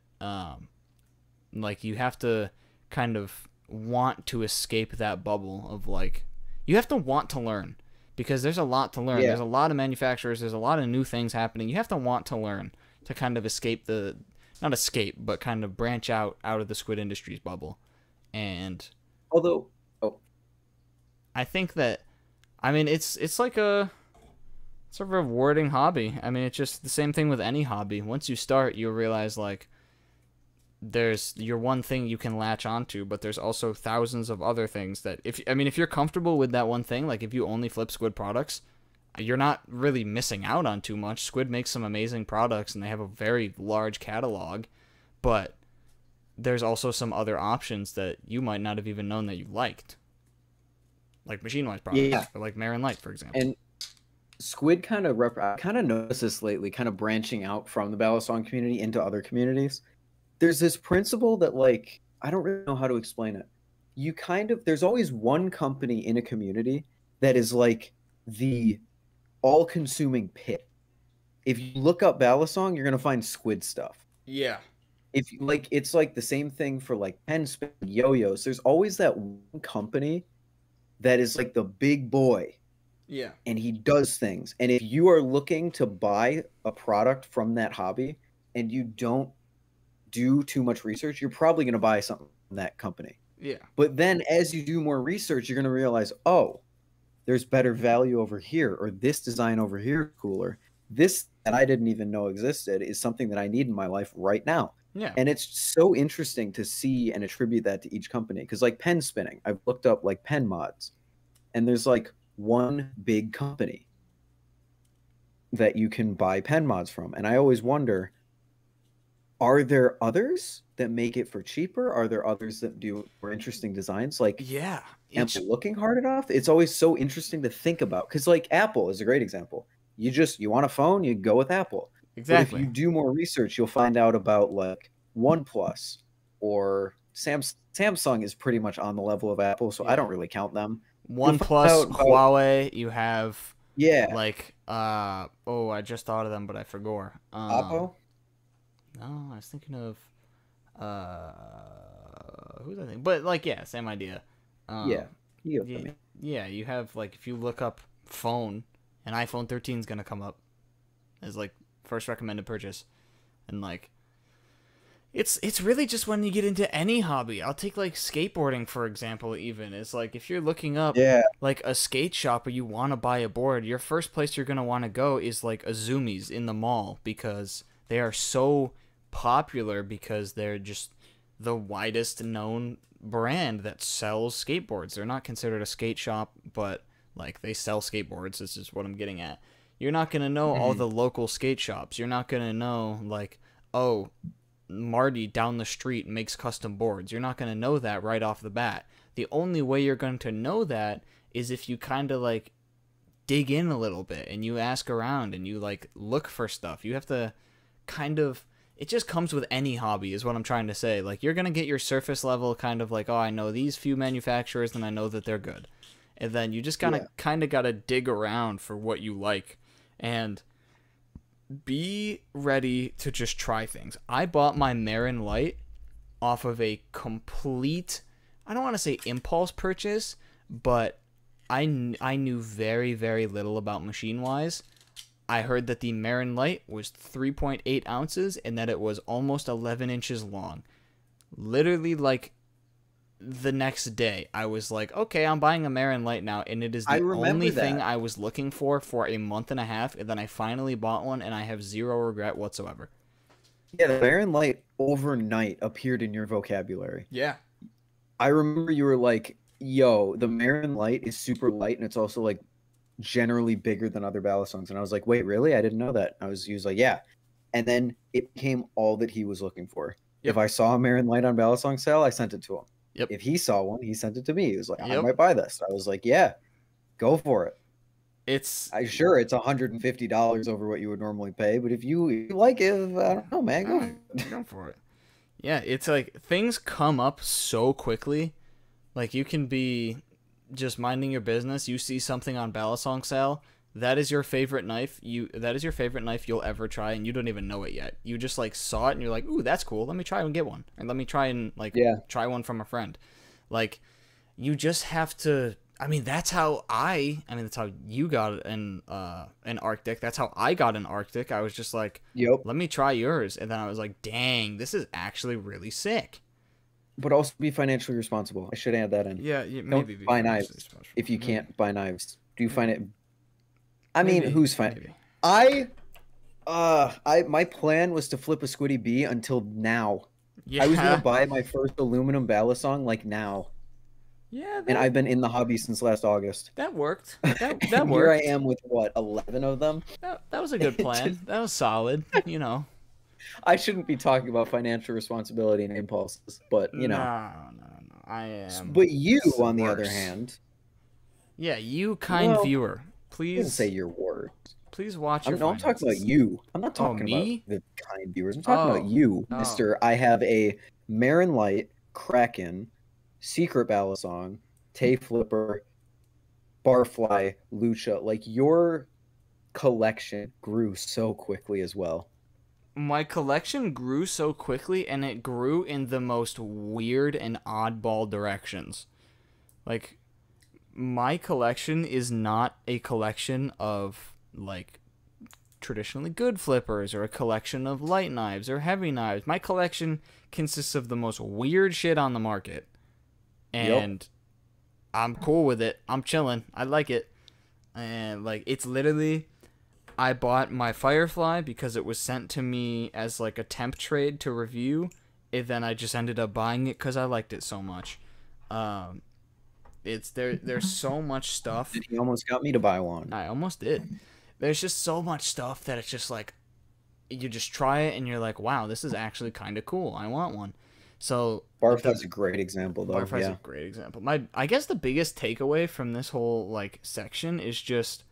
like, you have to kind of want to escape that bubble of, like, you have to want to learn, because there's a lot to learn. Yeah. There's a lot of manufacturers. There's a lot of new things happening. You have to want to learn to kind of escape the, not escape, but kind of branch out of the Squid Industries bubble. And Although, oh, I think that, I mean, it's like it's a rewarding hobby. I mean, it's just the same thing with any hobby. Once you start, you'll realize, like, there's your one thing you can latch onto, but there's also thousands of other things that, if you're comfortable with that one thing, like if you only flip Squid products, you're not really missing out on too much. Squid makes some amazing products, and they have a very large catalog, but there's also some other options that you might not have even known that you liked, like Machinewise products, or like Marin Light, for example. And Squid kind of I kind of noticed this lately, kind of branching out from the Balisong community into other communities. There's this principle that, like, I don't really know how to explain it. You kind of, there's always one company in a community that is like the all-consuming pit. If you look up Balisong, you're gonna find Squid stuff. Yeah. If you like, it's like the same thing for like pen spin, yo-yos. There's always that one company that is like the big boy. Yeah. And he does things. And if you are looking to buy a product from that hobby and you don't do too much research, you're probably going to buy something from that company. Yeah. But then as you do more research, you're going to realize, oh, there's better value over here, or this design over here is cooler. This that I didn't even know existed is something that I need in my life right now. Yeah. And it's so interesting to see and attribute that to each company. Because like pen spinning, I've looked up like pen mods, and there's like one big company that you can buy pen mods from. And I always wonder, are there others that make it for cheaper? Are there others that do more interesting designs? Like, Yeah. am I looking hard enough? It's always so interesting to think about. Because like Apple is a great example. You want a phone, you go with Apple. Exactly. But if you do more research, you'll find out about like OnePlus or Samsung is pretty much on the level of Apple, so I don't really count them. OnePlus, Huawei, you have like oh, I just thought of them, but I forgot. Oppo? No, I was thinking of who's I think, but like same idea. Yeah, you have like, if you look up phone, an iPhone 13 is gonna come up as like first recommended purchase, and like it's really just when you get into any hobby. I'll take like skateboarding for example. Even it's like if you're looking up like a skate shop or you want to buy a board, your first place you're gonna want to go is like Azumi's in the mall, because they are so popular, because they're just the widest known brand that sells skateboards. They're not considered a skate shop, but like they sell skateboards. This is what I'm getting at. You're not going to know all the local skate shops. You're not going to know like, oh, Marty down the street makes custom boards. You're not going to know that right off the bat. The only way you're going to know that is if you kind of like dig in a little bit and you ask around and you like look for stuff. You have to kind of, it just comes with any hobby is what I'm trying to say. Like you're going to get your surface level kind of like, oh, I know these few manufacturers and I know that they're good. And then you just kind of got to dig around for what you like and be ready to just try things. I bought my Marin Light off of a complete, I don't want to say impulse purchase, but I knew very, very little about Machinewise. I heard that the Marin Light was 3.8 ounces and that it was almost 11 inches long. Literally like the next day I was like, okay, I'm buying a Marin Light now, and it is I the remember only thing that. I was looking for a month and a half, and then I finally bought one, and I have zero regret whatsoever. Yeah, the Baron Light overnight appeared in your vocabulary. Yeah. I remember you were like, "Yo, the Marin Light is super light, and it's also like generally bigger than other ballast songs." And I was like, "Wait, really? I didn't know that." He was like, "Yeah." And then it became all that he was looking for. If Yep. I saw a Marin Light on ballast song sale, I sent it to him. Yep. If he saw one, he sent it to me. He was like, "I Yep. might buy this." I was like, "Yeah, go for it." It's I sure it's $150 over what you would normally pay, but if you like it, I don't know, man, go. go for it. Yeah, it's like things come up so quickly. Like you can be just minding your business, you see something on Balisong sale, that is your favorite knife. That is your favorite knife you'll ever try, and you don't even know it yet. You just like saw it and you're like, "Ooh, that's cool. Let me try and get one." And let me try and like Yeah. try one from a friend. Like you just have to. I mean, that's how that's how you got an Arctic. That's how I got an Arctic. I was just like, Yep. let me try yours, and then I was like, dang, this is actually really sick. But also be financially responsible. I should add that in. Yeah, maybe Don't buy knives if you can't buy knives. Do you find it? I mean, Maybe, who's fine? maybe. My plan was to flip a Squiddy B until now. Yeah, I was gonna buy my first aluminum ballast like now, yeah, and I've been in the hobby since last August. that worked. That And here I worked. am with what, 11 of them? That was a good plan. That was solid. You know. I shouldn't be talking about financial responsibility and impulses, but No. I am. But you, It's on the other worse. hand, Yeah, you kind viewer, didn't please say your words. please watch your I'm talking about finances. you. I'm not talking me? about the kind viewers. I'm talking about Oh. you, Oh. Mister. I have a Marin Light, Kraken, Secret Balisong, Tay Flipper, Barfly, Lucha. Like your collection grew so quickly as well. My collection grew so quickly, and it grew in the most weird and oddball directions. Like, my collection is not a collection of, like, traditionally good flippers or a collection of light knives or heavy knives. My collection consists of the most weird shit on the market. And I'm cool with it. I'm chilling. I like it. And, like, it's literally... I bought my Firefly because it was sent to me as like a temp trade to review, and then I just ended up buying it because I liked it so much. It's there. There's so much stuff. And he almost got me to buy one. I almost did. There's just so much stuff that it's just like you just try it and you're like, wow, this is actually kind of cool. I want one. So Barfly's a great example, though. Barfly's a great example. I guess the biggest takeaway from this whole like section is just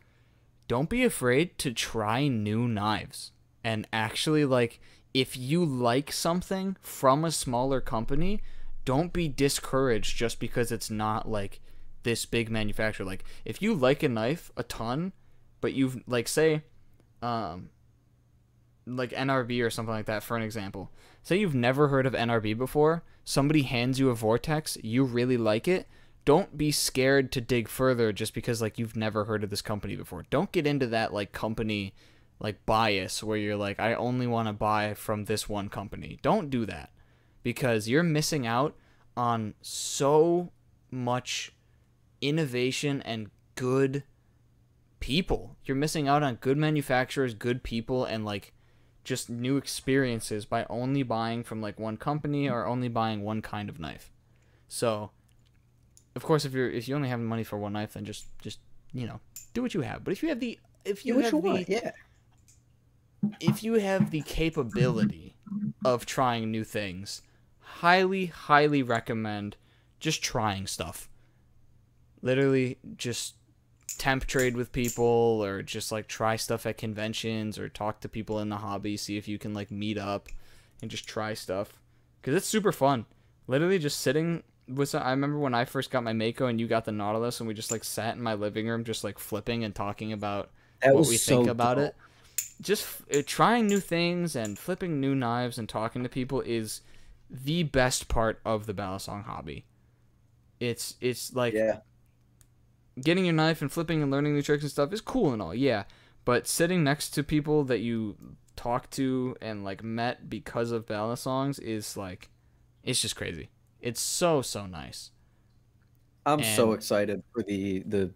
don't be afraid to try new knives. And actually, like, if you like something from a smaller company, don't be discouraged just because it's not, like, this big manufacturer. Like, if you like a knife a ton, but you've, like, say, like NRB or something like that, for an example. Say you've never heard of NRB before, somebody hands you a Vortex, you really like it, don't be scared to dig further just because like you've never heard of this company before. Don't get into that like company like bias where you're like, I only want to buy from this one company. Don't do that because you're missing out on so much innovation and good people. You're missing out on good manufacturers, good people, and like just new experiences by only buying from like one company or only buying one kind of knife. So of course, if you only have money for one knife, then just you know, do what you have. But if you have the if you have the capability of trying new things, highly recommend just trying stuff. Literally, just temp trade with people, or just like try stuff at conventions, or talk to people in the hobby, see if you can like meet up and just try stuff, because it's super fun. Literally, just sitting. I remember when I first got my Mako and you got the Nautilus, and we just like sat in my living room just like flipping and talking about what we think about it. Just trying new things and flipping new knives and talking to people is the best part of the Balisong hobby. It's like getting your knife and flipping and learning new tricks and stuff is cool and all, yeah. But sitting next to people that you talk to and like met because of Balisongs is like, it's just crazy. It's so nice. I'm so And excited for the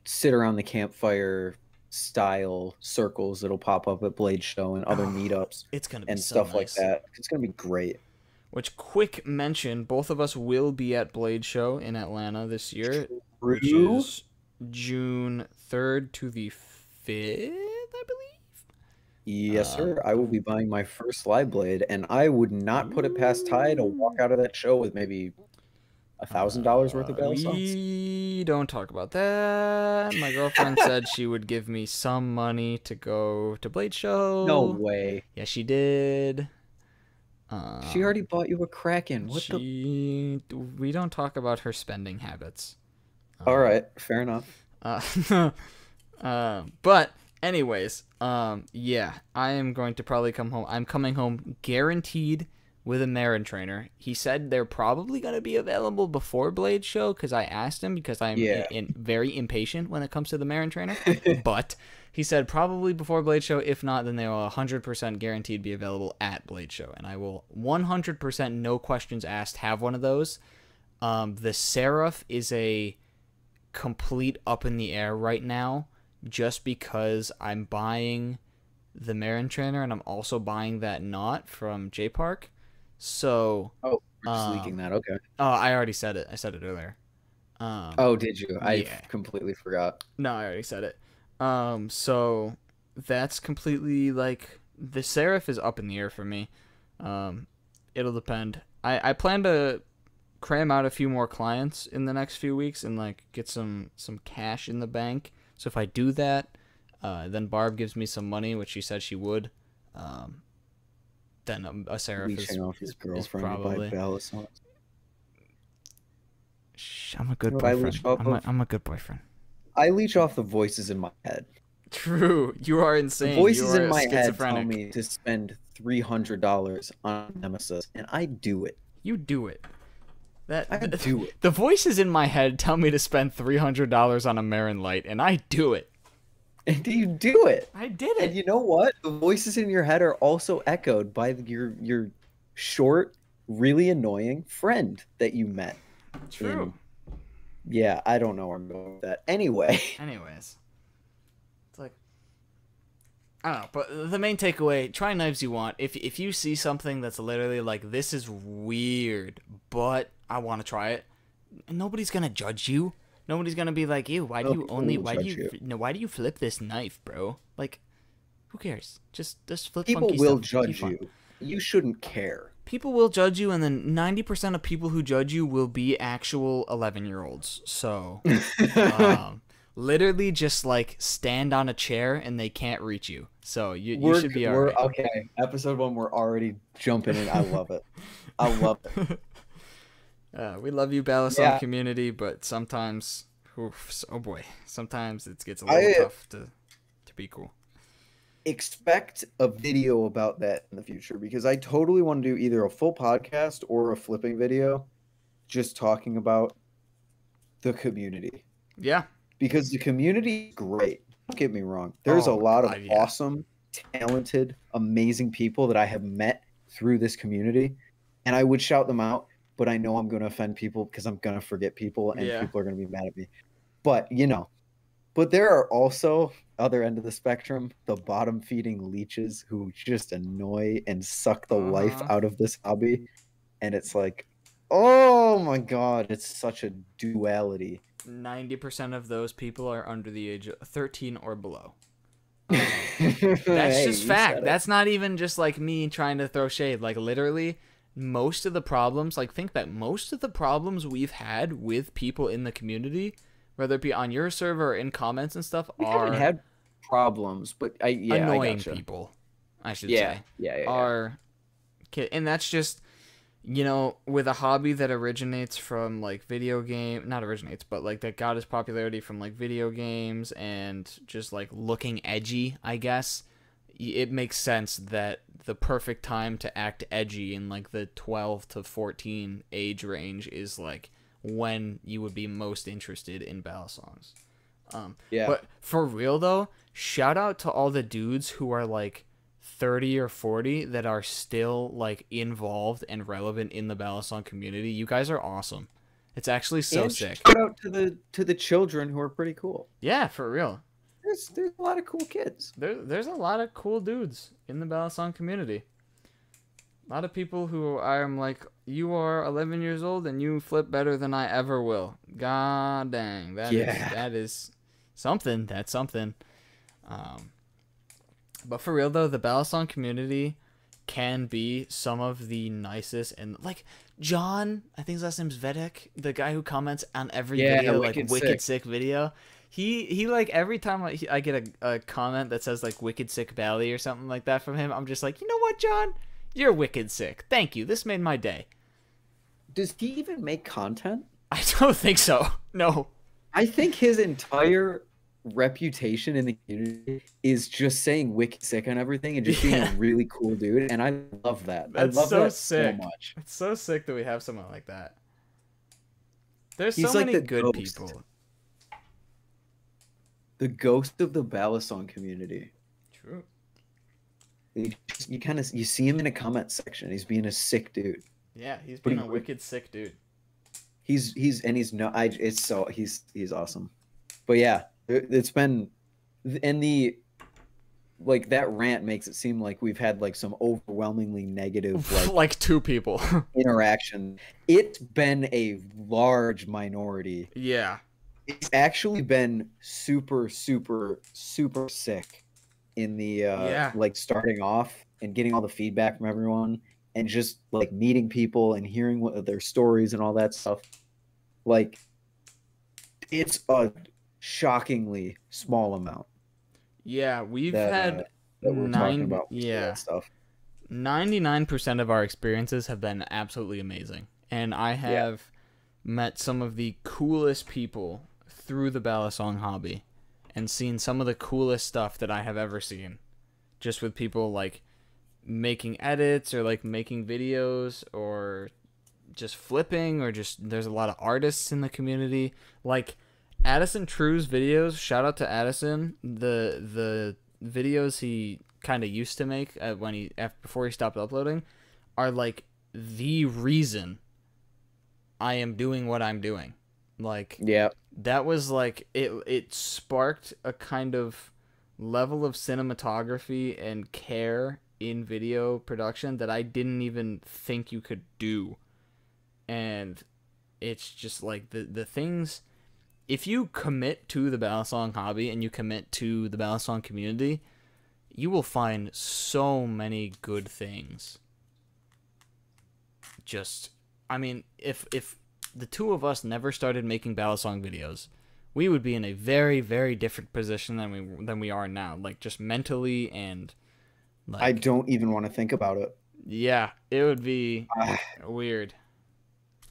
sit around the campfire style circles that'll pop up at Blade Show and other meetups it's gonna be and so stuff like nice. that. It's gonna be great. Which, quick mention, both of us will be at Blade Show in Atlanta this year, which True. is June 3rd to the 5th, I believe. Yes, sir. I will be buying my first live blade, and I would not put it past Ty to walk out of that show with maybe $1,000 worth of battle songs. We don't talk about that. My girlfriend said she would give me some money to go to Blade Show. No way. Yeah, she did. She already bought you a Kraken. What the? We don't talk about her spending habits. All right, fair enough. But anyways, yeah, I am going to probably come home. I'm coming home guaranteed with a Marin trainer. He said they're probably going to be available before Blade Show because I asked him because I'm very impatient when it comes to the Marin trainer. But he said probably before Blade Show. If not, then they will 100% guaranteed be available at Blade Show. And I will 100%, no questions asked, have one of those. The Seraph is a complete up in the air right now just because I'm buying the Marin trainer and I'm also buying that knot from J Park. So we're just leaking that. Okay. Oh, I already said it. I said it earlier. Did you? I completely forgot. No, I already said it. So that's completely like the Seraph is up in the air for me. It'll depend. I plan to cram out a few more clients in the next few weeks and like get some cash in the bank. So if I do that, then Barb gives me some money, which she said she would. Then a Seraph Leeching off his girlfriend probably. by ballot songs. I'm a good boyfriend. I'm a good boyfriend. I leech off the voices in my head. True, you are insane. The voices in my schizophrenic. head tell me to spend $300 on Nemesis, and I do it. You do it. I do it. The voices in my head tell me to spend $300 on a Marin Light, and I do it. And you do it. I did it. And you know what? The voices in your head are also echoed by your short, really annoying friend that you met. True. Yeah, I don't know where I'm going with that. Anyways. It's like, I don't know, but the main takeaway, try knives you want. If you see something that's literally like, this is weird, but I want to try it, nobody's going to judge you. Nobody's going to be like, ew, why do you flip this knife, bro? Like, who cares? Just flip people funky will stuff. judge you. You shouldn't care. People will judge you, and then 90% of people who judge you will be actual 11-year-olds. So, literally just like stand on a chair and they can't reach you. So you should be all right. Okay, episode 1, we're already jumping in. I love it. I love it. We love you, Balisong community, but sometimes, sometimes it gets a little tough to be cool. Expect a video about that in the future because I totally want to do either a full podcast or a flipping video just talking about the community. Yeah. Because the community is great. Don't get me wrong. There's a lot of awesome, talented, amazing people that I have met through this community, and I would shout them out, but I know I'm going to offend people because I'm going to forget people and people are going to be mad at me. But, but there are also, other end of the spectrum, the bottom-feeding leeches who just annoy and suck the life out of this hobby. And it's like, oh my God, it's such a duality. 90% of those people are under the age of 13 or below. That's just fact. That's not even just like me trying to throw shade. Like literally, most of the problems, like think back, most of the problems we've had with people in the community, whether it be on your server or in comments and stuff, we haven't had problems, but annoying people, I should say. Are, and that's just, with a hobby that originates from like that got its popularity from like video games and just like looking edgy, I guess. It makes sense that the perfect time to act edgy in like the 12 to 14 age range is like when you would be most interested in battle songs. But for real though, shout out to all the dudes who are like 30 or 40 that are still like involved and relevant in the ballad song community. You guys are awesome. It's actually so And sick. shout out to the children who are pretty cool. Yeah, for real. There's a lot of cool kids. There's a lot of cool dudes in the ballad song community. A lot of people who I'm like, you are 11 years old and you flip better than I ever will. God dang, that is something. That's something. But for real though, the ballad song community can be some of the nicest, and like John, I think his last name's Vedek, the guy who comments on every video, like wicked sick video. He like every time I get a comment that says like wicked sick Bally or something like that from him, I'm just like, you know what, John? You're wicked sick. Thank you. This made my day. Does he even make content? I don't think so. No. I think his entire reputation in the community is just saying wicked sick on everything and just being a really cool dude, and I love that. That's I love so that sick. so much. It's so sick that we have someone like that. There's He's so like many the good ghost. people. The ghost of the ballad song community. True. You see him in a comment section. He's being a sick dude. Yeah, he's being a wicked sick dude. He's awesome. But yeah, it's been, and the like that rant makes it seem like we've had like some overwhelmingly negative like 2 people interaction. It's been a large minority. Yeah. It's actually been super sick in the like starting off and getting all the feedback from everyone and just like meeting people and hearing what their stories and all that stuff. Like, it's a shockingly small amount. Yeah, we've had that we're talking about. Yeah, stuff. 99% of our experiences have been absolutely amazing, and I have met some of the coolest people through the ballad song hobby, and seen some of the coolest stuff that I have ever seen, just with people like making edits or like making videos or just flipping, or just there's a lot of artists in the community. Like Addison True's videos, shout out to Addison. The videos he kind of used to make before he stopped uploading are like the reason I am doing what I'm doing. Like, yeah, that was like it sparked a kind of level of cinematography and care in video production that I didn't even think you could do. And it's just like the things, if you commit to the ballad song hobby and you commit to the ballad song community, you will find so many good things. Just, I mean, if the two of us never started making ballad song videos, we would be in a very, very different position than we are now. Like, just mentally, and like, I don't even want to think about it. Yeah, it would be weird.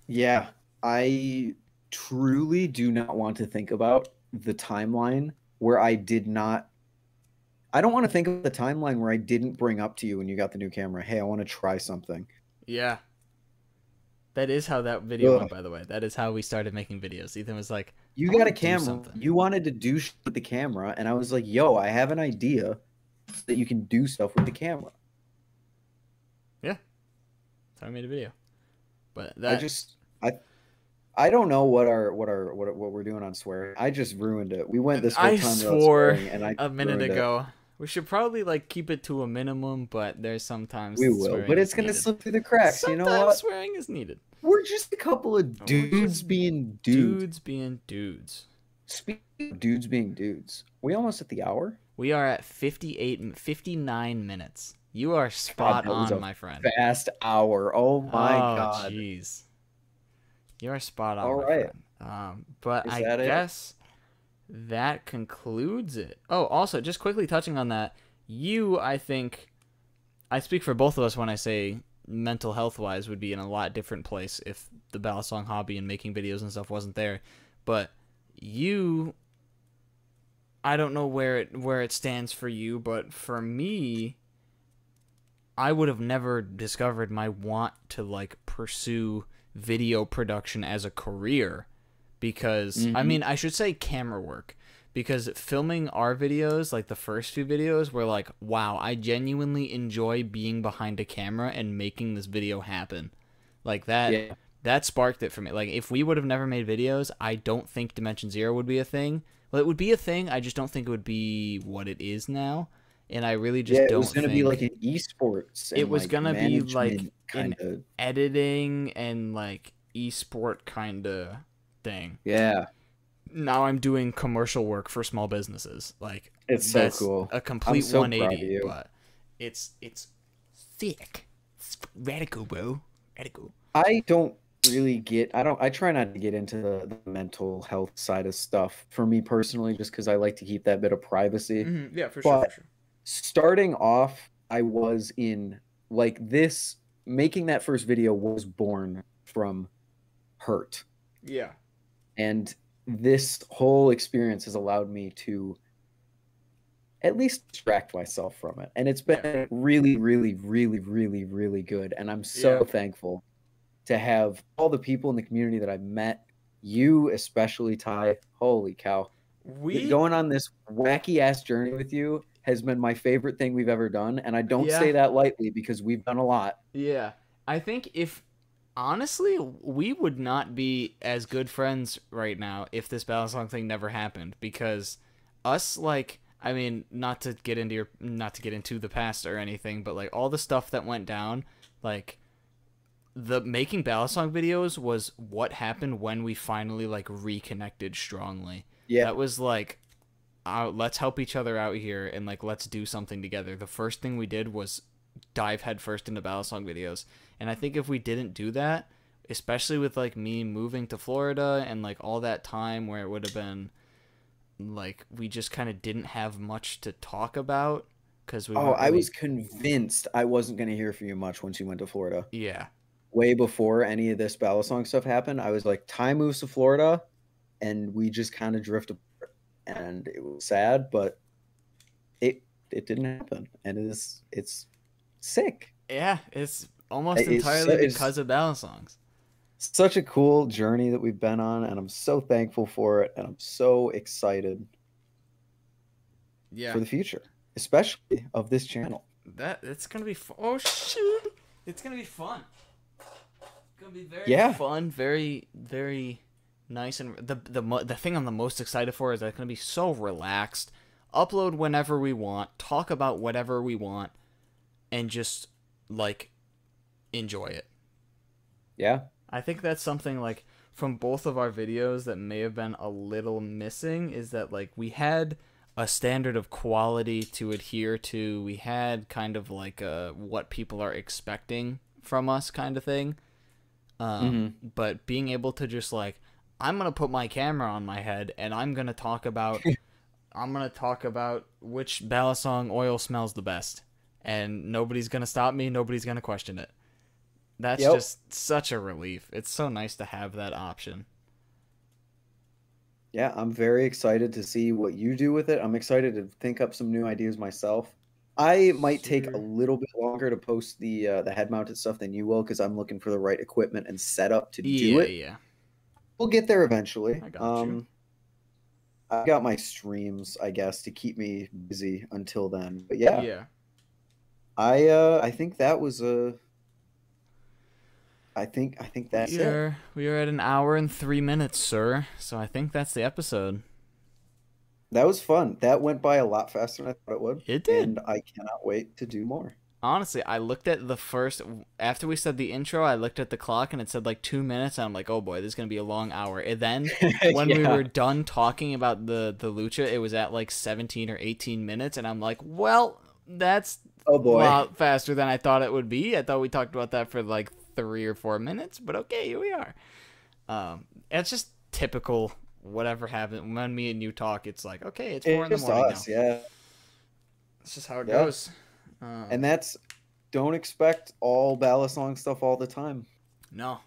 Yeah, I truly do not want to think about the timeline where I don't want to think of the timeline where I didn't bring up to you when you got the new camera, hey, I want to try something. Yeah. That is how that video went, by the way. That is how we started making videos. Ethan was like, you got a camera. You wanted to do shit with the camera, and I was like, yo, I have an idea that you can do stuff with the camera. Yeah. That's how I made a video. But that I don't know what we're doing on swearing. I just ruined it. We went this whole time without swearing, and I a minute ago. We should probably like keep it to a minimum, but there's sometimes we will, but it's gonna slip through the cracks. Sometimes you know what? Swearing is needed. We're just a couple of dudes being dudes. Dudes being dudes. Speaking of dudes being dudes, we almost at the hour. We are at 59 minutes. You are spot on, my friend. Fast hour. Oh my god. Jeez. You are spot on. All right. But I guess that concludes it. Oh, also, just quickly touching on that, I think, I speak for both of us when I say mental health wise would be in a lot different place if the ballad song hobby and making videos and stuff wasn't there. But I don't know where it stands for you, but for me, I would have never discovered my want to like pursue video production as a career, because I mean, I should say camera work, because filming our videos, like the first few videos, were like, wow, I genuinely enjoy being behind a camera and making this video happen. Like Yeah. that sparked it for me. Like if we would have never made videos, I don't think Dimension Zero would be a thing. Well, it would be a thing. I just don't think it would be what it is now. And I really just Yeah, it don't was gonna be think like an esports it and was like gonna be like management an kind of. editing and like esport kind of thing. Yeah, Now I'm doing commercial work for small businesses. Like it's so that's cool. a I'm complete so proud of 180, you. but it's thick. It's radical, bro. Radical. I don't really get. I try not to get into the mental health side of stuff for me personally, just because I like to keep that bit of privacy. Yeah, for sure, But for sure. starting off, I was in like this. Making that first video was born from hurt, Yeah. and this whole experience has allowed me to at least distract myself from it. And it's been Yeah. really, really, really, really, really good. And I'm so Yeah. thankful to have all the people in the community that I've met, you especially, Ty. Holy cow. We Going on this wacky ass journey with you has been my favorite thing we've ever done. And I don't Yeah. say that lightly because we've done a lot. Yeah. I think if honestly, we would not be as good friends right now if this Battle Song thing never happened because us like I mean, not to get into the past or anything, but like all the stuff that went down, like the making Battle Song videos was what happened when we finally like reconnected strongly. Yeah. That was like let's help each other out here and like let's do something together. The first thing we did was dive headfirst into Battle Song videos. And I think if we didn't do that, especially with like me moving to Florida and like all that time where it would have been like we just kind of didn't have much to talk about because we Oh, weren't I really was convinced I wasn't going to hear from you much once you went to Florida. yeah. Way before any of this Battle Song stuff happened, I was like, Ty moves to Florida, and we just kind of drift apart. And it was sad, but it didn't happen, and it's sick. Yeah, it's almost It's entirely it's because of Battle Songs. such a cool journey that we've been on, and I'm so thankful for it, and I'm so excited Yeah. for the future, especially of this channel. That it's going to be oh shoot. It's going to be fun. It's going to be very Yeah. fun, very very nice and the thing I'm the most excited for is that it's going to be so relaxed. Upload whenever we want, talk about whatever we want and just like enjoy it. Yeah. I think that's something like from both of our videos that may have been a little missing is that like we had a standard of quality to adhere to. We had kind of like a what people are expecting from us kind of thing. But being able to just like I'm going to put my camera on my head and I'm going to talk about which Battle Song oil smells the best. And nobody's going to stop me. Nobody's going to question it. That's just such a relief. It's so nice to have that option. Yeah, I'm very excited to see what you do with it. I'm excited to think up some new ideas myself. I might take a little bit longer to post the head-mounted stuff than you will because I'm looking for the right equipment and setup to do it. Yeah. We'll get there eventually. I got you. I got my streams, I guess, to keep me busy until then. But yeah, Yeah. I think that was a. I think that's it. We are at an hour and 3 minutes, sir. So I think that's the episode. That was fun. That went by a lot faster than I thought it would. It did. And I cannot wait to do more. Honestly, I looked at after we said the intro, I looked at the clock and it said like 2 minutes. And I'm like, oh boy, this is going to be a long hour. And then when we were done talking about the Lucha, it was at like 17 or 18 minutes. And I'm like, well, that's a lot faster than I thought it would be. I thought we talked about that for like 3 or 4 minutes, but okay, here we are. It's just typical whatever happened when me and you talk. It's like, okay, it's 4 in the morning now. Yeah. It's just how it goes. And don't expect all Battle Song stuff all the time. No.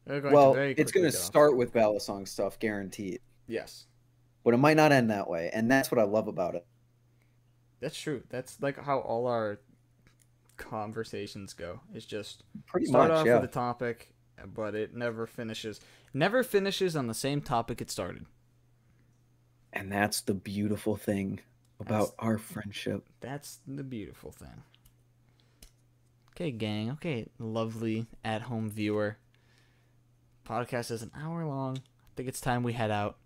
It's going to start with Battle Song stuff, guaranteed. Yes. But it might not end that way, and that's what I love about it. That's true. That's like how all our conversations go. It's just pretty start much off with a topic, but it never finishes. Never finishes on the same topic it started. And that's the beautiful thing about That's our friendship. that's the beautiful thing. Okay, gang. Okay, lovely at-home viewer. Podcast is an hour long. I think it's time we head out.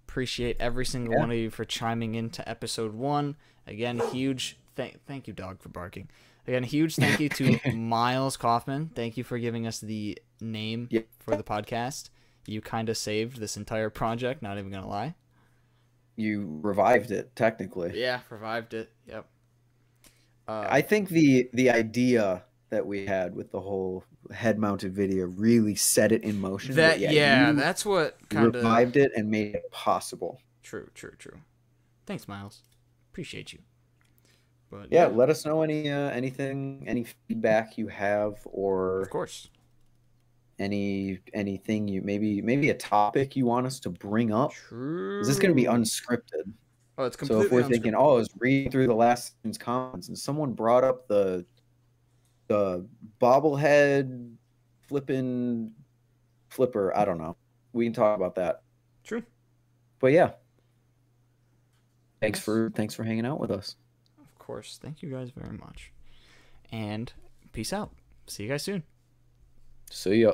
Appreciate every single Yeah. one of you for chiming into episode 1. Again, huge thank you, dog, for barking. Again, huge thank you to Miles Kaufman. Thank you for giving us the name Yeah. for the podcast. You kind of saved this entire project, not even gonna lie. You revived it, technically. Yeah, revived it. Yep. I think the idea that we had with the whole head-mounted video really set it in motion. But yeah, you that's what kind of revived it and made it possible. True. Thanks, Miles. Appreciate you. But Yeah, let us know any feedback you have, or of course, anything you maybe a topic you want us to bring up. true. This is going to be unscripted. Oh, it's So completely if we're unscripted. thinking, I was reading through the last season's comments and someone brought up the bobblehead flipper, I don't know. We can talk about that. True. But yeah. Yes. Thanks for hanging out with us. Of course. Thank you guys very much. And peace out. See you guys soon. See ya.